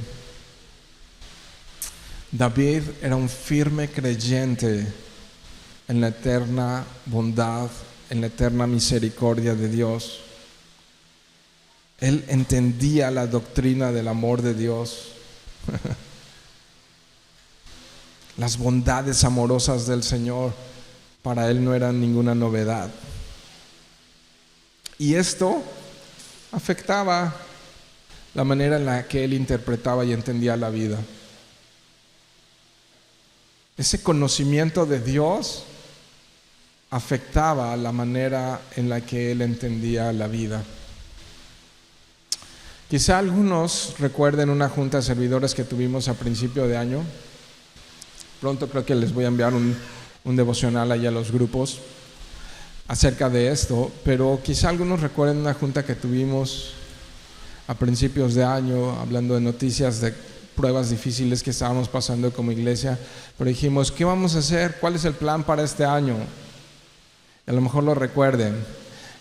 S1: David era un firme creyente en la eterna bondad, en la eterna misericordia de Dios. Él entendía la doctrina del amor de Dios. Las bondades amorosas del Señor para él no eran ninguna novedad. Y esto afectaba la manera en la que él interpretaba y entendía la vida. Ese conocimiento de Dios afectaba la manera en la que él entendía la vida. Quizá algunos recuerden una junta de servidores que tuvimos a principio de año. Pronto creo que les voy a enviar un devocional ahí a los grupos acerca de esto, pero quizá algunos recuerden una junta que tuvimos a principios de año, hablando de noticias de pruebas difíciles que estábamos pasando como iglesia, pero dijimos: ¿qué vamos a hacer? ¿Cuál es el plan para este año? Y a lo mejor lo recuerden,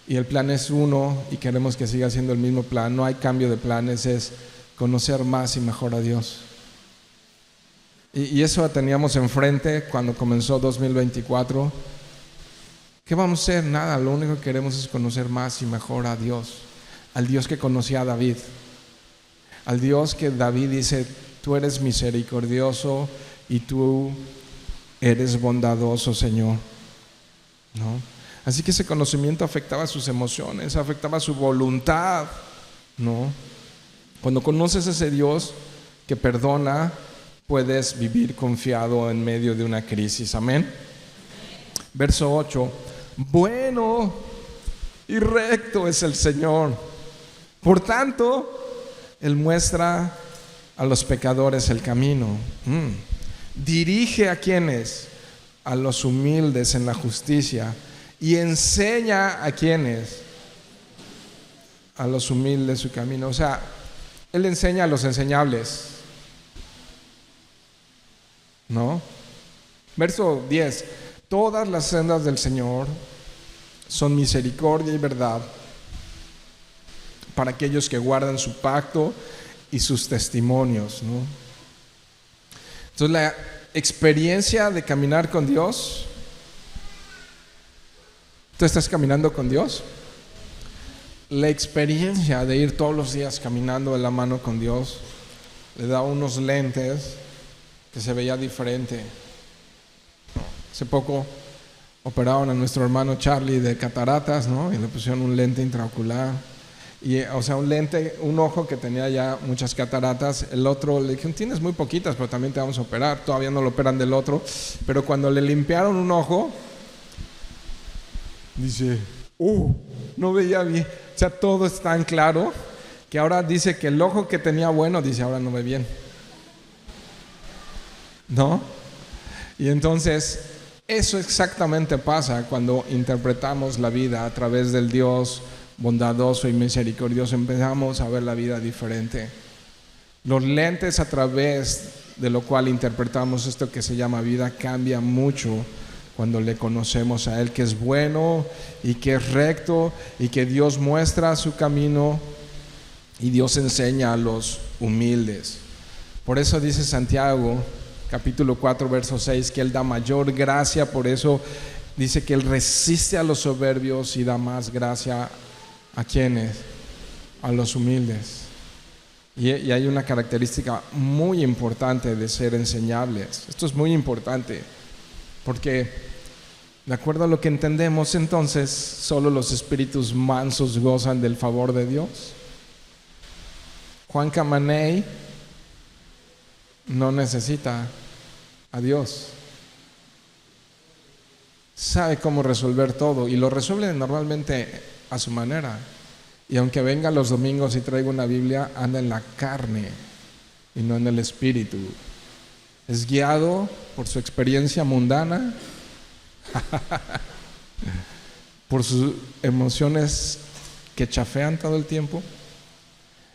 S1: y el plan es uno y queremos que siga siendo el mismo plan, no hay cambio de planes, es conocer más y mejor a Dios. Y eso teníamos enfrente cuando comenzó 2024. ¿Qué vamos a hacer? Nada, lo único que queremos es conocer más y mejor a Dios, al Dios que conocía a David, al Dios que David dice: tú eres misericordioso y tú eres bondadoso, Señor, ¿no? Así que ese conocimiento afectaba sus emociones, afectaba su voluntad, ¿no? Cuando conoces a ese Dios que perdona, puedes vivir confiado en medio de una crisis. Amén. Verso 8: bueno y recto es el Señor, por tanto Él muestra a los pecadores el camino. Dirige a quienes, a los humildes en la justicia, y enseña a quienes, a los humildes su camino. O sea, Él enseña a los enseñables, ¿no? Verso 10: todas las sendas del Señor son misericordia y verdad para aquellos que guardan su pacto y sus testimonios, ¿no? Entonces la experiencia de caminar con Dios, ¿tú estás caminando con Dios? la experiencia de ir todos los días caminando de la mano con Dios le da unos lentes que se veía diferente. Hace poco operaron a nuestro hermano Charlie de cataratas, ¿no? Y le pusieron un lente intraocular. Y, o sea, un lente, un ojo que tenía ya muchas cataratas, el otro le dijeron, tienes muy poquitas, pero también te vamos a operar. Todavía no lo operan del otro, pero cuando le limpiaron un ojo, dice, no veía bien. O sea, todo es tan claro que ahora dice que el ojo que tenía bueno, dice, ahora no ve bien, ¿no? Y entonces, eso exactamente pasa cuando interpretamos la vida a través del Dios bondadoso y misericordioso. Empezamos a ver la vida diferente. Los lentes a través de lo cual interpretamos esto que se llama vida cambia mucho cuando le conocemos a Él, que es bueno y que es recto y que Dios muestra su camino y Dios enseña a los humildes. Por eso dice Santiago capítulo 4 verso 6 que Él da mayor gracia. Por eso dice que Él resiste a los soberbios y da más gracia ¿a quiénes? A los humildes. Y hay una característica muy importante de ser enseñables. Esto es muy importante porque de acuerdo a lo que entendemos, entonces solo los espíritus mansos gozan del favor de Dios. Juan Camaney no necesita a Dios. Sabe cómo resolver todo y lo resuelve normalmente a su manera. Y aunque venga los domingos y traiga una Biblia, anda en la carne y no en el espíritu. Es guiado por su experiencia mundana, por sus emociones que chafean todo el tiempo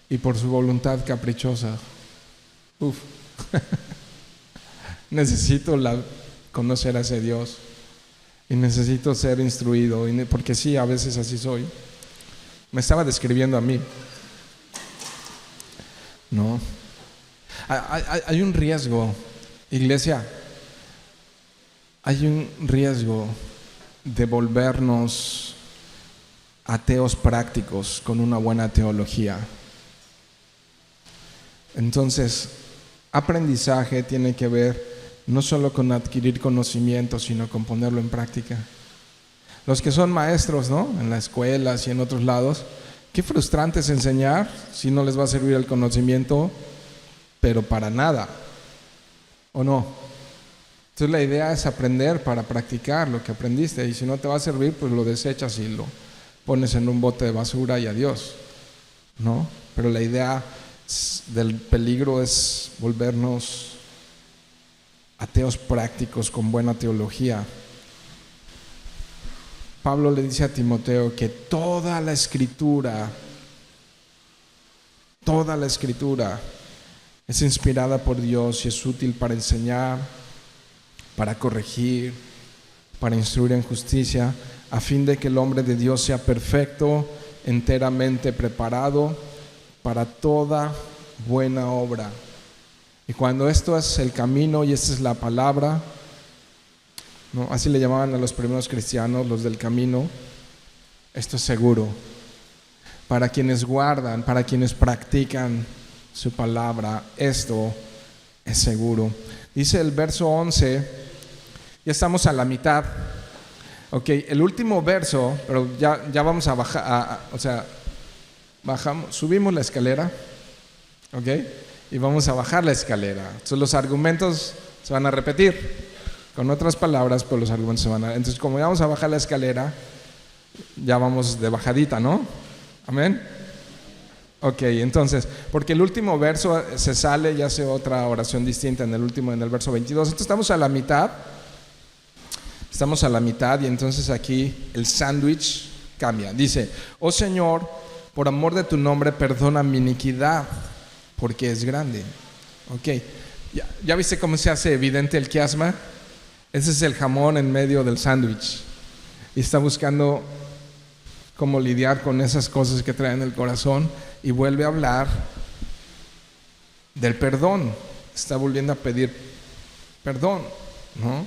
S1: y por su voluntad caprichosa. Necesito conocer a ese Dios y necesito ser instruido, porque sí, a veces así soy. Me estaba describiendo a mí, ¿no? Hay un riesgo, iglesia, hay un riesgo de volvernos ateos prácticos con una buena teología. Entonces, aprendizaje tiene que ver no solo con adquirir conocimiento, sino con ponerlo en práctica. Los que son maestros, ¿no? En las escuelas y en otros lados, qué frustrante es enseñar si no les va a servir el conocimiento, pero para nada, ¿o no? Entonces la idea es aprender para practicar lo que aprendiste, y si no te va a servir, pues lo desechas y lo pones en un bote de basura y adiós, ¿no? Pero la idea del peligro es volvernos ateos prácticos con buena teología. Pablo le dice a Timoteo que toda la escritura es inspirada por Dios y es útil para enseñar, para corregir, para instruir en justicia, a fin de que el hombre de Dios sea perfecto, enteramente preparado para toda buena obra. Y cuando esto es el camino y esta es la palabra, ¿no? Así le llamaban a los primeros cristianos, los del camino. Esto es seguro para quienes guardan, para quienes practican su palabra. Esto es seguro. Dice el verso 11, ya estamos a la mitad. Ok, el último verso, pero ya vamos a bajar, subimos la escalera, ok, y vamos a bajar la escalera. Entonces los argumentos se van a repetir. Con otras palabras, pues los argumentos se van a... Entonces, como ya vamos a bajar la escalera, ya vamos de bajadita, ¿no? ¿Amén? Ok, entonces, porque el último verso se sale y hace otra oración distinta en el verso 22. Entonces estamos a la mitad y entonces aquí el sándwich cambia. Dice, oh Señor, por amor de tu nombre, perdona mi iniquidad, porque es grande. Ok, ¿ya viste cómo se hace evidente el quiasma? Ese es el jamón en medio del sándwich. Y está buscando cómo lidiar con esas cosas que traen el corazón. Y vuelve a hablar del perdón. Está volviendo a pedir perdón, ¿no?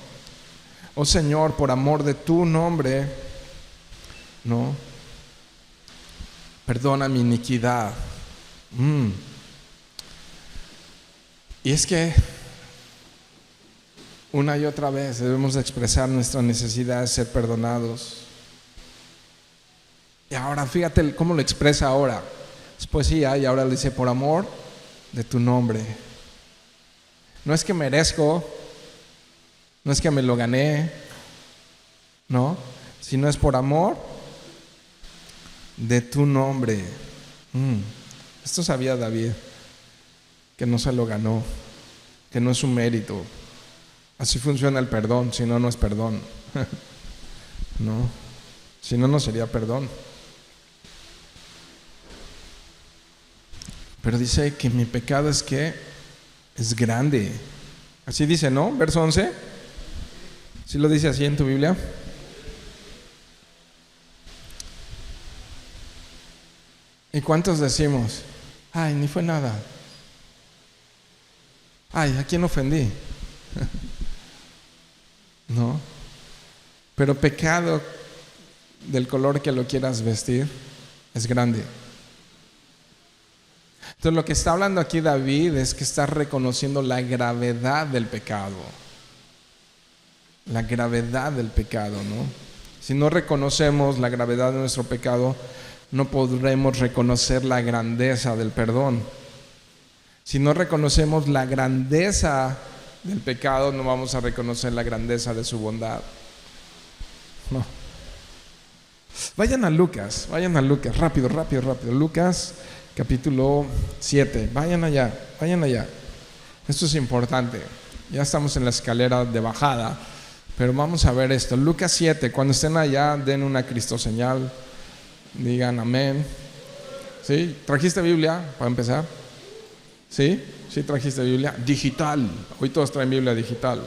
S1: Oh Señor, por amor de tu nombre, ¿no? Perdona mi iniquidad. Y es que una y otra vez debemos expresar nuestra necesidad de ser perdonados. Y ahora fíjate cómo lo expresa ahora. Es poesía y ahora le dice: por amor de tu nombre. No es que merezco, no es que me lo gané, no, sino es por amor de tu nombre. Esto sabía David, que no se lo ganó, que no es un mérito. Así funciona el perdón, si no, no es perdón. No, si no, no sería perdón. Pero dice que mi pecado es que es grande. Así dice, ¿no? Verso 11. ¿Sí lo dice así en tu Biblia? ¿Y cuántos decimos: ay, ni fue nada? Ay, ¿a quién ofendí? No. Pero pecado, del color que lo quieras vestir, es grande. Entonces lo que está hablando aquí David es que está reconociendo la gravedad del pecado. La gravedad del pecado, ¿no? Si no reconocemos la gravedad de nuestro pecado, no podremos reconocer la grandeza del perdón. Si no reconocemos la grandeza del pecado, no vamos a reconocer la grandeza de su bondad. No. Vayan a Lucas, rápido. Lucas capítulo 7, vayan allá. Esto es importante. Ya estamos en la escalera de bajada, pero vamos a ver esto. Lucas 7, cuando estén allá, den una cristoseñal, digan amén. ¿Sí? ¿Trajiste Biblia para empezar? ¿Sí? ¿Sí trajiste Biblia? Digital. Hoy todos traen Biblia digital.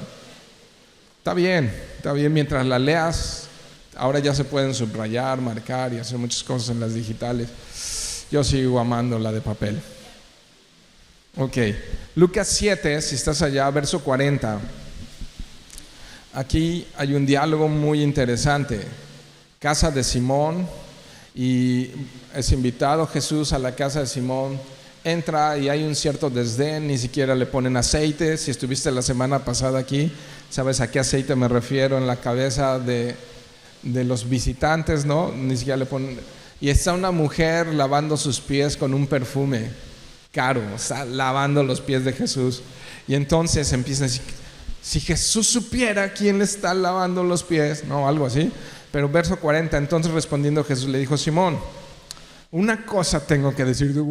S1: Está bien, mientras la leas. Ahora ya se pueden subrayar, marcar y hacer muchas cosas en las digitales. Yo sigo amando la de papel. Ok, Lucas 7, si estás allá, verso 40. Aquí hay un diálogo muy interesante. Casa de Simón, y es invitado Jesús a la casa de Simón. Entra y hay un cierto desdén, ni siquiera le ponen aceite. Si estuviste la semana pasada aquí, sabes a qué aceite me refiero, en la cabeza de los visitantes, ¿no? Ni siquiera le ponen. Y está una mujer lavando sus pies con un perfume caro, está lavando los pies de Jesús. Y entonces empieza a decir: si Jesús supiera quién le está lavando los pies, no, algo así. Pero verso 40, entonces respondiendo Jesús le dijo: Simón, una cosa tengo que decirte.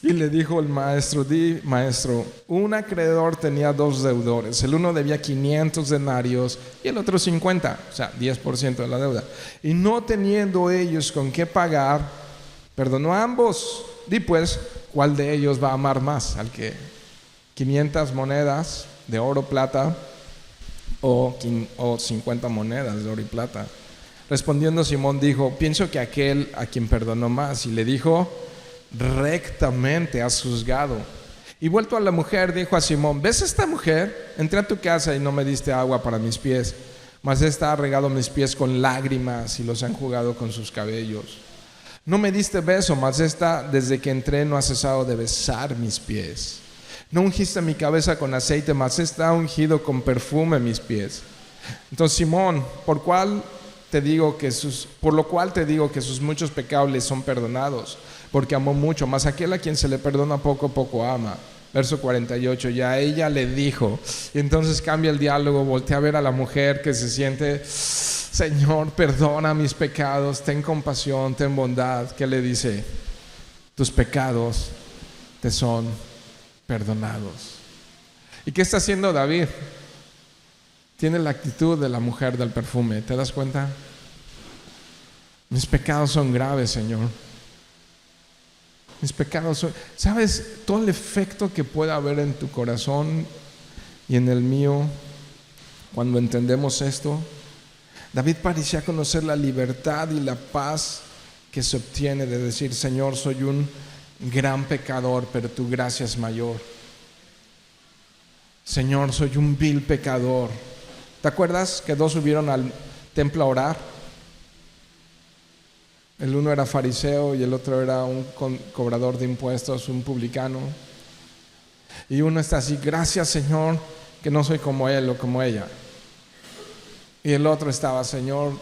S1: Y le dijo el maestro: maestro, un acreedor tenía 2 deudores. El uno debía 500 denarios y el otro 50, o sea, 10% de la deuda. Y no teniendo ellos con qué pagar, perdonó a ambos. Di pues, ¿cuál de ellos va a amar más? ¿Al que 500 monedas de oro, plata, o 50 monedas de oro y plata? Respondiendo Simón dijo: pienso que aquel a quien perdonó más. Y le dijo: rectamente has juzgado. Y vuelto a la mujer, dijo a Simón: ¿ves esta mujer? Entré a tu casa y no me diste agua para mis pies, mas esta ha regado mis pies con lágrimas y los ha enjugado con sus cabellos. No me diste beso, mas esta desde que entré no ha cesado de besar mis pies. No ungiste mi cabeza con aceite, mas esta ha ungido con perfume mis pies. Entonces Simón, por lo cual te digo que sus muchos pecados le son perdonados, porque amó mucho, mas aquel a quien se le perdona poco, poco ama. Verso 48, ya ella le dijo. Y entonces cambia el diálogo, voltea a ver a la mujer que se siente: Señor, perdona mis pecados, ten compasión, ten bondad. ¿Qué le dice? Tus pecados te son perdonados. ¿Y qué está haciendo David? Tiene la actitud de la mujer del perfume. ¿Te das cuenta? Mis pecados son graves, Señor. Mis pecados son... ¿Sabes todo el efecto que puede haber en tu corazón y en el mío cuando entendemos esto? David parecía conocer la libertad y la paz que se obtiene de decir: Señor, soy un gran pecador, pero tu gracia es mayor. Señor, soy un vil pecador. ¿Te acuerdas que 2 subieron al templo a orar? El uno era fariseo y el otro era un cobrador de impuestos, un publicano. Y uno está así, gracias Señor, que no soy como él o como ella. Y el otro estaba, Señor,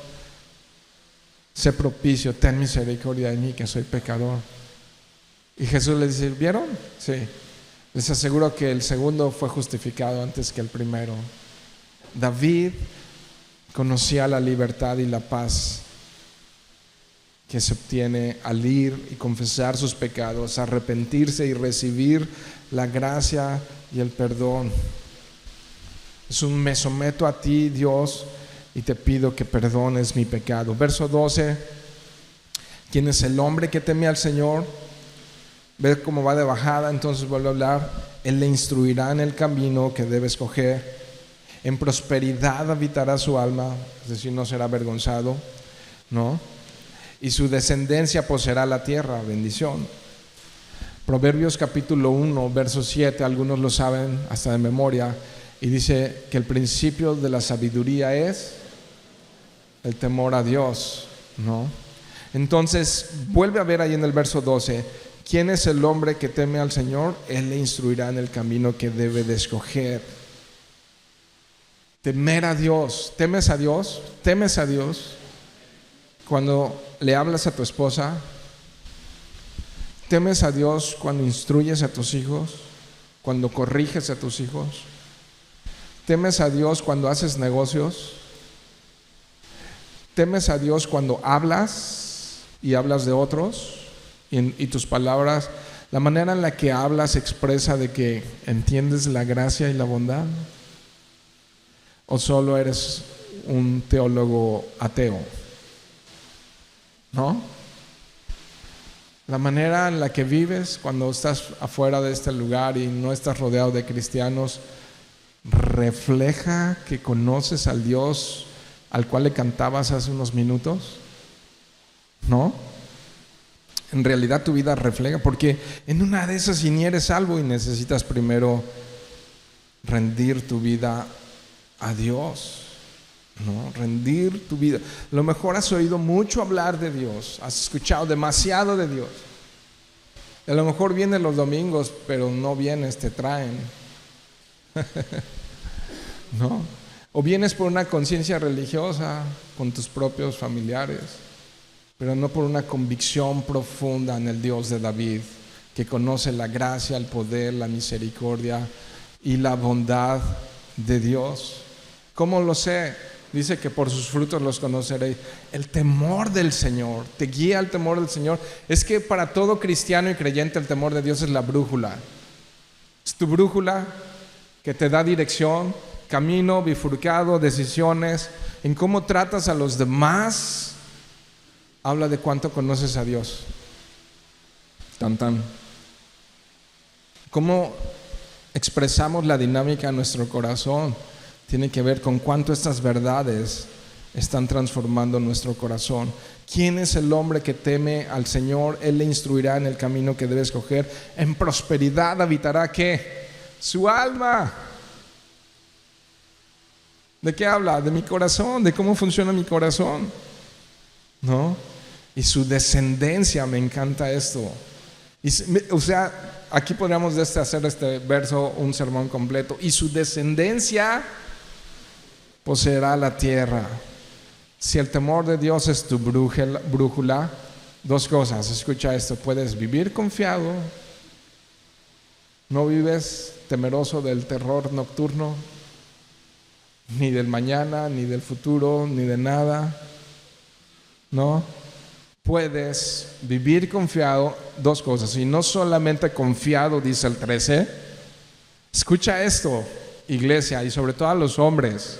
S1: sé propicio, ten misericordia de mí, que soy pecador. Y Jesús les dice, ¿vieron? Sí. Les aseguro que el segundo fue justificado antes que el primero. David conocía la libertad y la paz que se obtiene al ir y confesar sus pecados, arrepentirse y recibir la gracia y el perdón. Es un me someto a ti, Dios, y te pido que perdones mi pecado. Verso 12, ¿quién es el hombre que teme al Señor? Ve cómo va de bajada, entonces vuelve a hablar. Él le instruirá en el camino que debe escoger. En prosperidad habitará su alma, es decir, no será avergonzado, ¿no? Y su descendencia poseerá la tierra, bendición. Proverbios capítulo 1, verso 7, algunos lo saben hasta de memoria, y dice que el principio de la sabiduría es el temor a Dios, ¿no? Entonces, vuelve a ver ahí en el verso 12, ¿quién es el hombre que teme al Señor? Él le instruirá en el camino que debe de escoger. Temer a Dios. ¿Temes a Dios? ¿Temes a Dios? Cuando le hablas a tu esposa, ¿temes a Dios cuando instruyes a tus hijos? Cuando corriges a tus hijos. ¿Temes a Dios cuando haces negocios? ¿Temes a Dios cuando hablas y hablas de otros? Y tus palabras, la manera en la que hablas expresa de que entiendes la gracia y la bondad. ¿O solo eres un teólogo ateo? ¿No? La manera en la que vives cuando estás afuera de este lugar y no estás rodeado de cristianos refleja que conoces al Dios al cual le cantabas hace unos minutos. ¿No? En realidad tu vida refleja, porque en una de esas, si ni eres salvo y necesitas primero rendir tu vida a Dios, ¿no? Rendir tu vida. A lo mejor has oído mucho hablar de Dios, has escuchado demasiado de Dios. A lo mejor vienes los domingos, pero no vienes, te traen. ¿No? O vienes por una conciencia religiosa con tus propios familiares, pero no por una convicción profunda en el Dios de David, que conoce la gracia, el poder, la misericordia y la bondad de Dios. ¿Cómo lo sé? Dice que por sus frutos los conoceréis. El temor del Señor, te guía el temor del Señor. Es que para todo cristiano y creyente el temor de Dios es la brújula. Es tu brújula que te da dirección, camino bifurcado, decisiones, en cómo tratas a los demás. Habla de cuánto conoces a Dios. Tan tan. ¿Cómo expresamos la dinámica en nuestro corazón? Tiene que ver con cuánto estas verdades están transformando nuestro corazón. ¿Quién es el hombre que teme al Señor? Él le instruirá en el camino que debe escoger. En prosperidad habitará ¿qué? Su alma. ¿De qué habla? De mi corazón, de cómo funciona mi corazón, ¿no? Y su descendencia, me encanta esto. O sea, aquí podríamos hacer este verso un sermón completo. Y su descendencia poseerá la tierra. Si el temor de Dios es tu brújula, dos cosas, escucha esto: puedes vivir confiado, no vives temeroso del terror nocturno, ni del mañana, ni del futuro, ni de nada, ¿no? Puedes vivir confiado, dos cosas, y no solamente confiado, dice el 13. Escucha esto, iglesia, y sobre todo a los hombres,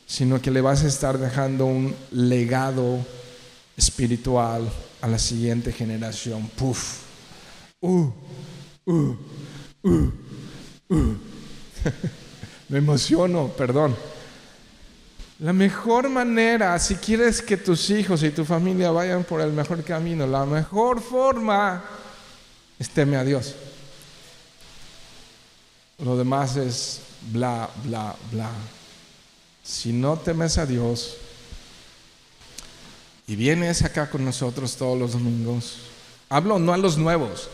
S1: sino que le vas a estar dejando un legado espiritual a la siguiente generación. Puf. Me emociono, perdón. La mejor manera, si quieres que tus hijos y tu familia vayan por el mejor camino, la mejor forma es teme a Dios. Lo demás es bla, bla, bla. Si no temes a Dios, y vienes acá con nosotros todos los domingos. Hablo no a los nuevos.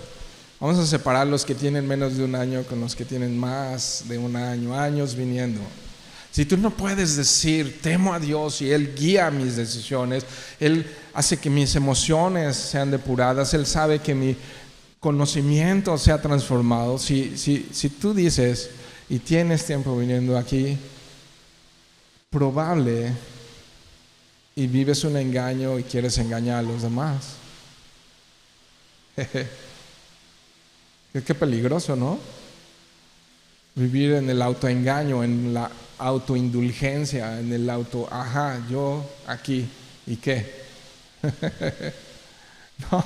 S1: Vamos a separar los que tienen menos de un año con los que tienen más de un año, años viniendo. Si tú no puedes decir, temo a Dios y Él guía mis decisiones, Él hace que mis emociones sean depuradas, Él sabe que mi conocimiento sea transformado. Si tú dices y tienes tiempo viniendo aquí, probable, y vives un engaño y quieres engañar a los demás. Qué peligroso, ¿no? Vivir en el autoengaño, en la autoindulgencia, en el yo aquí, ¿y qué? No.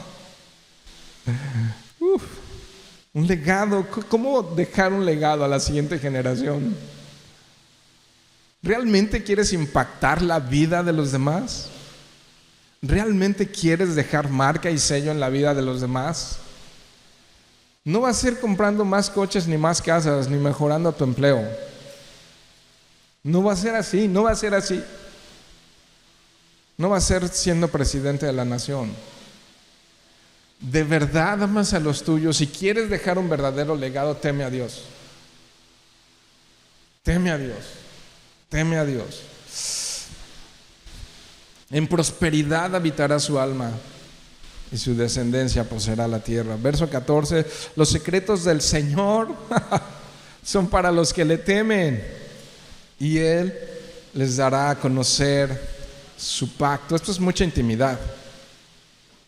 S1: Un legado, ¿cómo dejar un legado a la siguiente generación? ¿Realmente quieres impactar la vida de los demás? ¿Realmente quieres dejar marca y sello en la vida de los demás? No va a ser comprando más coches, ni más casas, ni mejorando tu empleo. No va a ser así, no va a ser así. No va a ser siendo presidente de la nación. De verdad amas a los tuyos. Si quieres dejar un verdadero legado, teme a Dios. Teme a Dios. Teme a Dios. En prosperidad habitará su alma y su descendencia poseerá la tierra. Verso 14, los secretos del Señor son para los que le temen y Él les dará a conocer su pacto. Esto es mucha intimidad.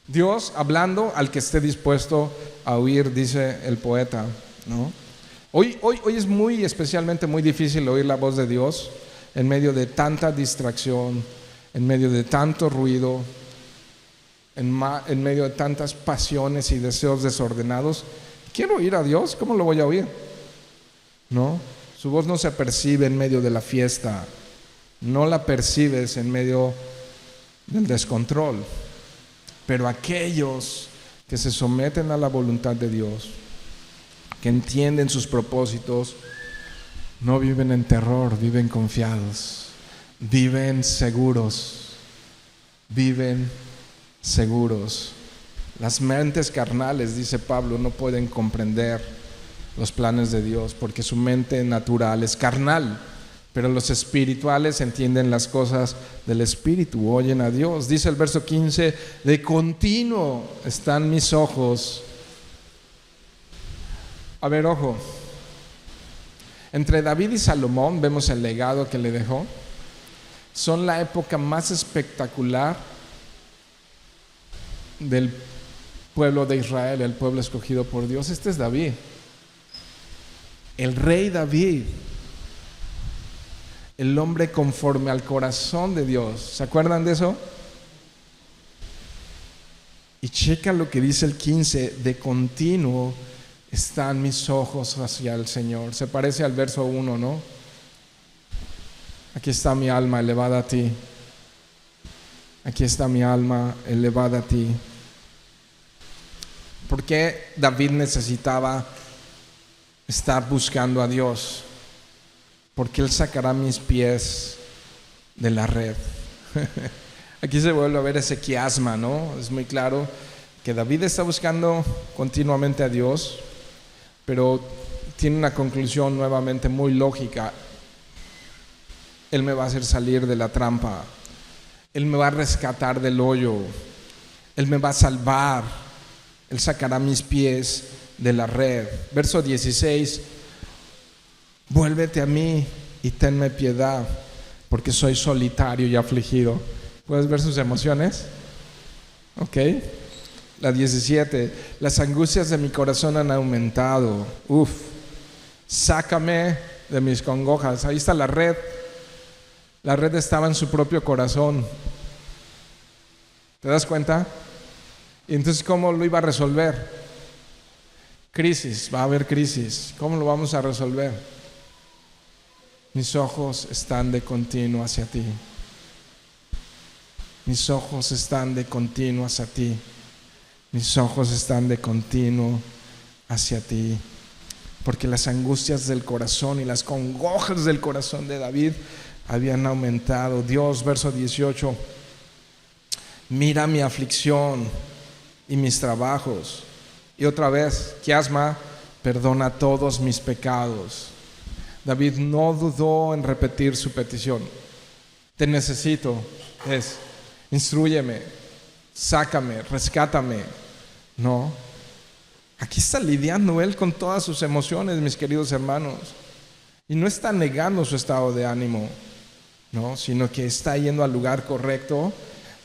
S1: Dios hablando al que esté dispuesto a oír, dice el poeta, ¿no? Hoy es especialmente muy difícil oír la voz de Dios en medio de tanta distracción, en medio de tanto ruido, en medio de tantas pasiones y deseos desordenados. Quiero oír a Dios, ¿cómo lo voy a oír? No, su voz no se percibe en medio de la fiesta, no la percibes en medio del descontrol. Pero aquellos que se someten a la voluntad de Dios, que entienden sus propósitos, no viven en terror, viven confiados, viven seguros, viven seguros. Las mentes carnales, dice Pablo, no pueden comprender los planes de Dios porque su mente natural es carnal, pero los espirituales entienden las cosas del Espíritu, oyen a Dios. Dice el verso 15, de continuo están mis ojos. A ver, ojo, entre David y Salomón vemos el legado que le dejó. Son la época más espectacular del pueblo de Israel, el pueblo escogido por Dios. Este es David, el rey David, el hombre conforme al corazón de Dios. ¿Se acuerdan de eso? Y checa lo que dice el 15, de continuo están mis ojos hacia el Señor. Se parece al verso 1, ¿no? Aquí está mi alma elevada a ti. Aquí está mi alma elevada a ti. ¿Por qué David necesitaba estar buscando a Dios? Porque Él sacará mis pies de la red. Aquí se vuelve a ver ese quiasma, ¿no? Es muy claro que David está buscando continuamente a Dios, pero tiene una conclusión nuevamente muy lógica. Él me va a hacer salir de la trampa. Él me va a rescatar del hoyo. Él me va a salvar. Él sacará mis pies de la red. Verso 16. Vuélvete a mí y tenme piedad, porque soy solitario y afligido. ¿Puedes ver sus emociones? Ok. La 17. Las angustias de mi corazón han aumentado. Sácame de mis congojas. Ahí está la red. La red estaba en su propio corazón. ¿Te das cuenta? Y entonces, ¿cómo lo iba a resolver? Crisis, va a haber crisis. ¿Cómo lo vamos a resolver? Mis ojos están de continuo hacia ti. Mis ojos están de continuo hacia ti. Mis ojos están de continuo hacia ti. Porque las angustias del corazón y las congojas del corazón de David habían aumentado. Dios, verso 18, Mira mi aflicción y mis trabajos. Y otra vez, quiasma, perdona todos mis pecados. David no dudó en repetir su petición. Te necesito, instrúyeme, sácame, rescátame. No, aquí está lidiando él con todas sus emociones, mis queridos hermanos. Y no está negando su estado de ánimo, no, sino que está yendo al lugar correcto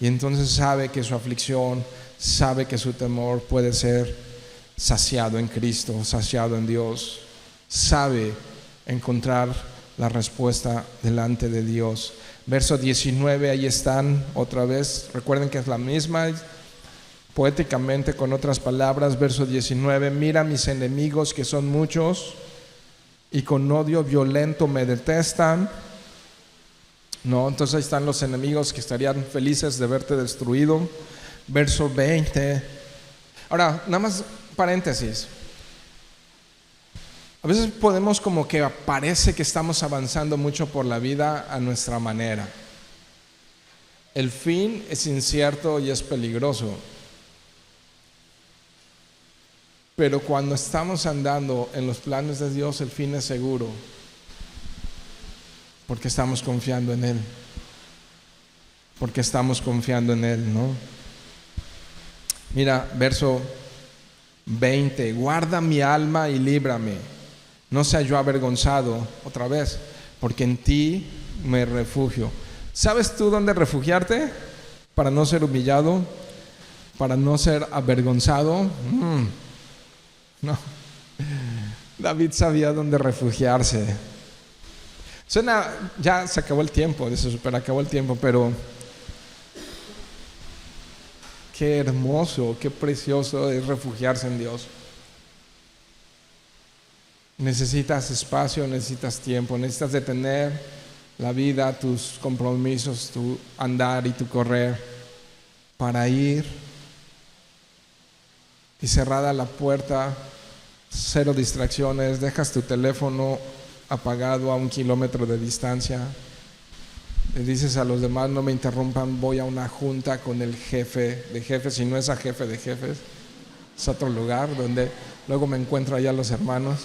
S1: y entonces sabe que su aflicción, sabe que su temor puede ser saciado en Cristo, saciado en Dios. Sabe encontrar la respuesta delante de Dios. Verso 19, ahí están otra vez. Recuerden que es la misma, poéticamente con otras palabras. Verso 19, mira mis enemigos que son muchos y con odio violento me detestan. No, entonces ahí están los enemigos que estarían felices de verte destruido. Verso 20. Ahora, nada más paréntesis. A veces podemos como que parece que estamos avanzando mucho por la vida a nuestra manera. El fin es incierto y es peligroso. Pero cuando estamos andando en los planes de Dios, el fin es seguro. Porque estamos confiando en Él. Porque estamos confiando en Él, ¿no? Mira, verso 20. Guarda mi alma y líbrame. No sea yo avergonzado, otra vez, porque en ti me refugio. ¿Sabes tú dónde refugiarte? Para no ser humillado, para no ser avergonzado. No. David sabía dónde refugiarse. Suena, ya se acabó el tiempo, se super acabó el tiempo, pero qué hermoso, qué precioso es refugiarse en Dios. Necesitas espacio, necesitas tiempo, necesitas detener la vida, tus compromisos, tu andar y tu correr para ir y cerrada la puerta, cero distracciones, dejas tu teléfono apagado a 1 kilómetro de distancia, le dices a los demás no me interrumpan, voy a una junta con el jefe de jefes, y no es a jefe de jefes, es otro lugar donde luego me encuentro allá los hermanos.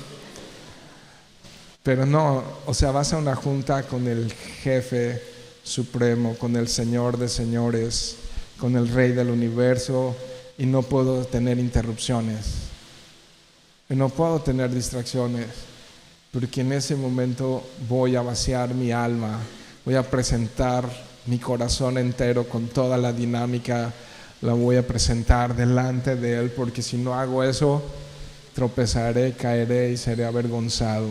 S1: Pero no, o sea, vas a una junta con el jefe supremo, con el Señor de señores, con el Rey del universo, y no puedo tener interrupciones, y no puedo tener distracciones, porque en ese momento voy a vaciar mi alma, voy a presentar mi corazón entero con toda la dinámica, la voy a presentar delante de Él, porque si no hago eso, tropezaré, caeré y seré avergonzado.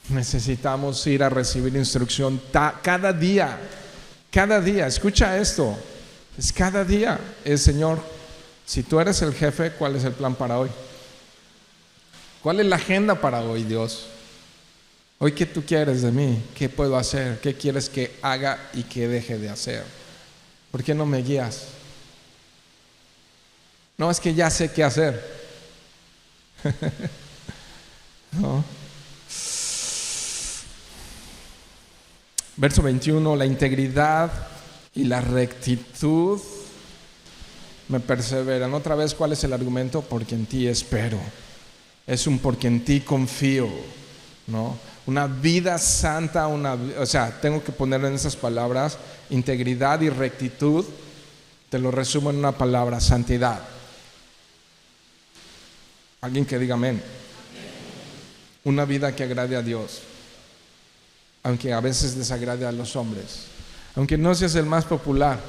S1: Necesitamos ir a recibir instrucción cada día, escucha esto, es cada día. Señor, si tú eres el jefe, ¿cuál es el plan para hoy? ¿Cuál es la agenda para hoy, Dios? Hoy, ¿qué tú quieres de mí? ¿Qué puedo hacer? ¿Qué quieres que haga y que deje de hacer? ¿Por qué no me guías? No, es que ya sé qué hacer. No. Verso 21, la integridad y la rectitud me perseveran. Otra vez, ¿cuál es el argumento? Porque en ti espero. Es un porque en ti confío, ¿no? Una vida santa, o sea, tengo que ponerlo en esas palabras, integridad y rectitud, te lo resumo en una palabra, santidad. Alguien que diga amén. Una vida que agrade a Dios, aunque a veces desagrade a los hombres, aunque no seas el más popular,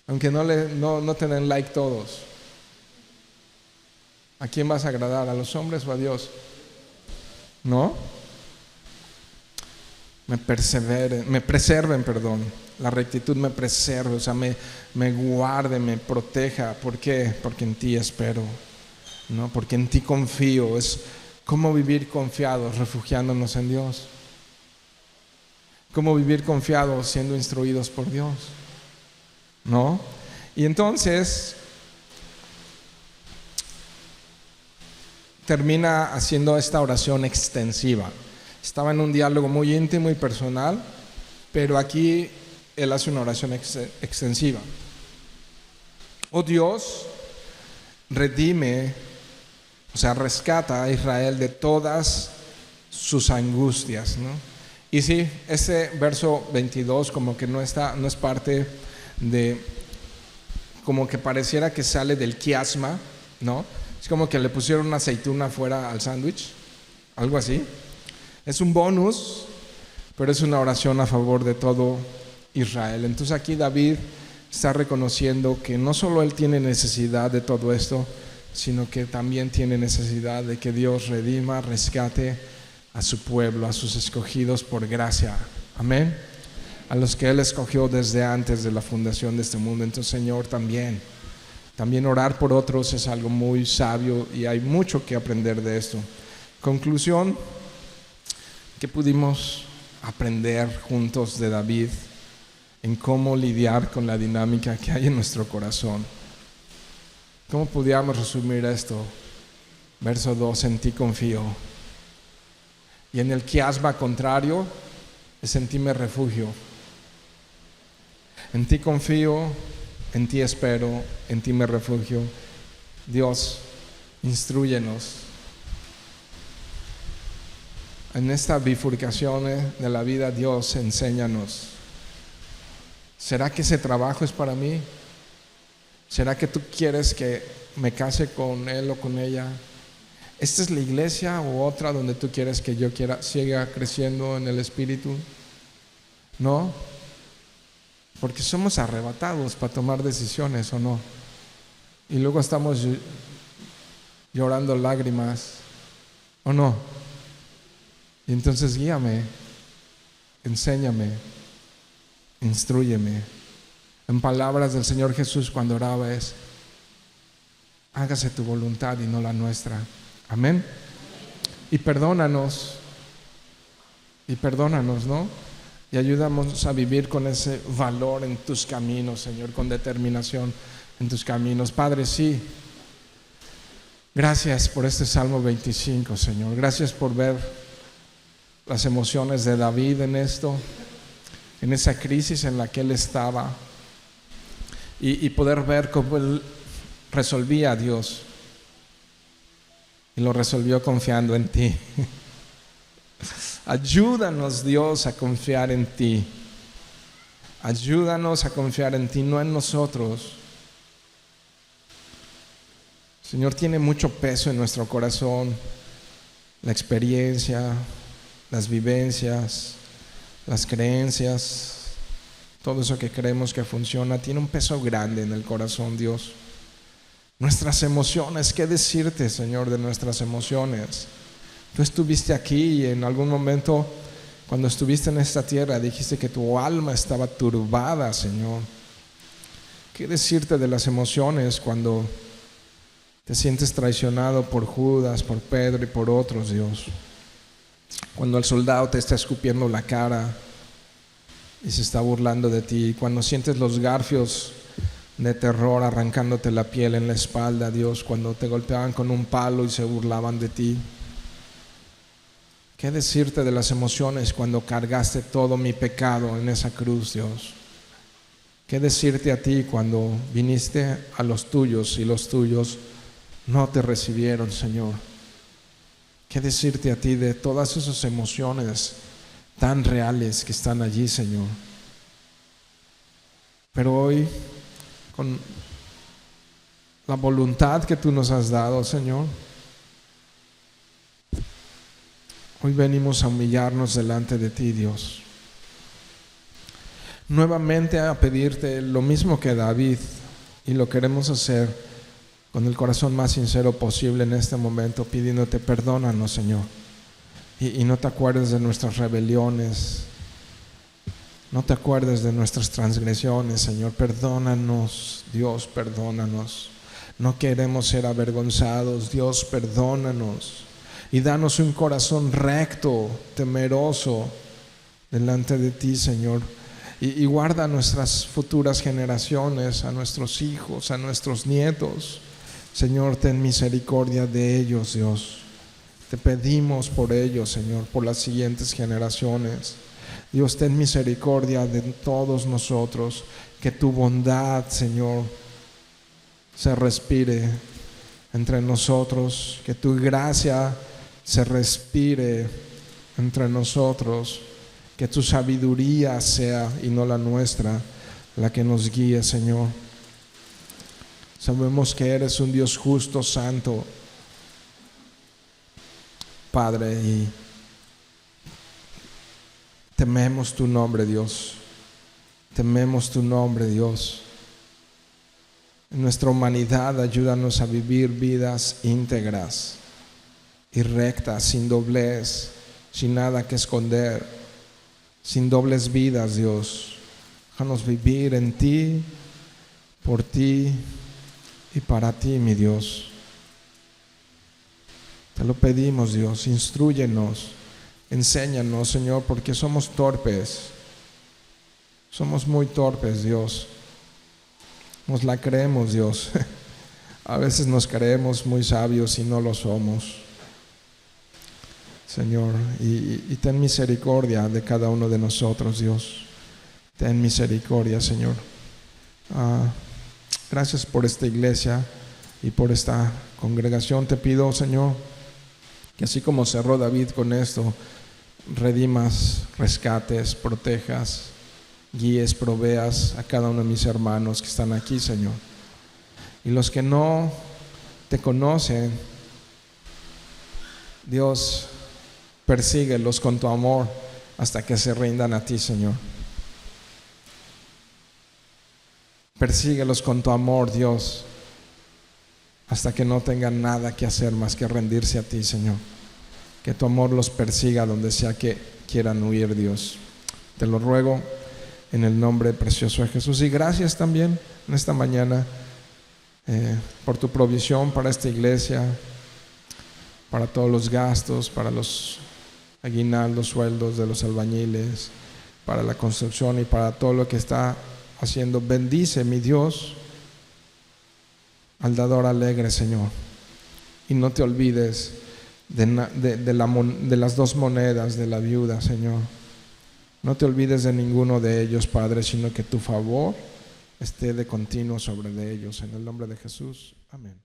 S1: aunque no te den like todos. ¿A quién vas a agradar? ¿A los hombres o a Dios? ¿No? Me preserven, la rectitud me preserve, o sea, me guarde, me proteja. ¿Por qué? Porque en ti espero, ¿no? Porque en ti confío. Es cómo vivir confiados, refugiándonos en Dios. Cómo vivir confiados, siendo instruidos por Dios, ¿no? Y entonces termina haciendo esta oración extensiva. Estaba en un diálogo muy íntimo y personal, pero aquí él hace una oración extensiva. Oh Dios, redime, o sea, rescata a Israel de todas sus angustias, ¿no? Y sí, ese verso 22 como que no es parte de, como que pareciera que sale del quiasma, ¿no? Es como que le pusieron una aceituna fuera al sándwich, algo así. Es un bonus, pero es una oración a favor de todo Israel. Entonces aquí David está reconociendo que no solo él tiene necesidad de todo esto, sino que también tiene necesidad de que Dios redima, rescate a su pueblo, a sus escogidos por gracia. Amén. A los que Él escogió desde antes de la fundación de este mundo. Entonces, Señor, también orar por otros es algo muy sabio y hay mucho que aprender de esto. Conclusión, ¿qué pudimos aprender juntos de David en cómo lidiar con la dinámica que hay en nuestro corazón? ¿Cómo pudiéramos resumir esto? Verso 2, en ti confío. Y en el quiasma contrario, es en ti me refugio. En ti confío, en ti espero, en ti me refugio. Dios, instrúyenos. En esta bifurcación de la vida, Dios, enséñanos. ¿Será que ese trabajo es para mí? ¿Será que tú quieres que me case con él o con ella? ¿Esta es la iglesia o otra donde tú quieres que yo siga creciendo en el espíritu? No, porque somos arrebatados para tomar decisiones, ¿o no? Y luego estamos llorando lágrimas, ¿o no? Y entonces guíame, enséñame, instrúyeme. En palabras del Señor Jesús cuando oraba es: hágase tu voluntad y no la nuestra. Amén. Y perdónanos, ¿no? Y ayúdanos a vivir con ese valor en tus caminos, Señor, con determinación en tus caminos. Padre, sí, gracias por este Salmo 25, Señor. Gracias por ver las emociones de David en esto, en esa crisis en la que él estaba, y poder ver cómo él resolvía a Dios. Y lo resolvió confiando en ti. Ayúdanos, Dios, a confiar en ti. Ayúdanos a confiar en ti, no en nosotros. Señor, tiene mucho peso en nuestro corazón la experiencia, las vivencias, las creencias, todo eso que creemos que funciona, tiene un peso grande en el corazón, Dios. Nuestras emociones, ¿qué decirte, Señor, de nuestras emociones? Tú estuviste aquí y en algún momento, cuando estuviste en esta tierra, dijiste que tu alma estaba turbada, Señor. ¿Qué decirte de las emociones cuando te sientes traicionado por Judas, por Pedro y por otros, Dios? Cuando el soldado te está escupiendo la cara y se está burlando de ti, cuando sientes los garfios de terror arrancándote la piel en la espalda, Dios, cuando te golpeaban con un palo y se burlaban de ti. ¿Qué decirte de las emociones cuando cargaste todo mi pecado en esa cruz, Dios? ¿Qué decirte a ti cuando viniste a los tuyos y los tuyos no te recibieron, Señor? ¿Qué decirte a ti de todas esas emociones tan reales que están allí, Señor? Pero hoy, con la voluntad que tú nos has dado, Señor, hoy venimos a humillarnos delante de ti, Dios. Nuevamente a pedirte lo mismo que David, y lo queremos hacer con el corazón más sincero posible en este momento, pidiéndote perdónanos, Señor. Y no te acuerdes de nuestras rebeliones, no te acuerdes de nuestras transgresiones, Señor. Perdónanos, Dios, perdónanos. No queremos ser avergonzados, Dios, perdónanos. Y danos un corazón recto, temeroso delante de ti, Señor. Y guarda a nuestras futuras generaciones, a nuestros hijos, a nuestros nietos. Señor, ten misericordia de ellos, Dios. Te pedimos por ellos, Señor, por las siguientes generaciones. Dios, ten misericordia de todos nosotros, que tu bondad, Señor, se respire entre nosotros, que tu gracia se respire entre nosotros, que tu sabiduría sea, y no la nuestra, la que nos guíe, Señor. Sabemos que eres un Dios justo, santo, Padre, y tememos tu nombre, Dios. Tememos tu nombre, Dios. En nuestra humanidad, ayúdanos a vivir vidas íntegras y rectas, sin doblez, sin nada que esconder, sin dobles vidas, Dios. Déjanos vivir en ti, por ti y para ti, mi Dios. Te lo pedimos, Dios. Instrúyenos, enséñanos, Señor, porque somos torpes. Somos muy torpes, Dios. Nos la creemos, Dios. A veces nos creemos muy sabios y no lo somos, Señor. Y ten misericordia de cada uno de nosotros, Dios. Ten misericordia, Señor. Gracias por esta iglesia y por esta congregación. Te pido, Señor, que así como cerró David con esto, redimas, rescates, protejas, guíes, proveas a cada uno de mis hermanos que están aquí, Señor. Y los que no te conocen, Dios, persíguelos con tu amor hasta que se rindan a ti, Señor. Persíguelos con tu amor, Dios, hasta que no tengan nada que hacer más que rendirse a ti, Señor. Que tu amor los persiga donde sea que quieran huir, Dios. Te lo ruego en el nombre precioso de Jesús. Y gracias también en esta mañana por tu provisión para esta iglesia, para todos los gastos, para los aguinaldos, sueldos de los albañiles, para la construcción y para todo lo que está haciendo. Bendice, mi Dios, al dador alegre, Señor. Y no te olvides de las 2 monedas de la viuda, Señor. No te olvides de ninguno de ellos, Padre, sino que tu favor esté de continuo sobre de ellos. En el nombre de Jesús. Amén.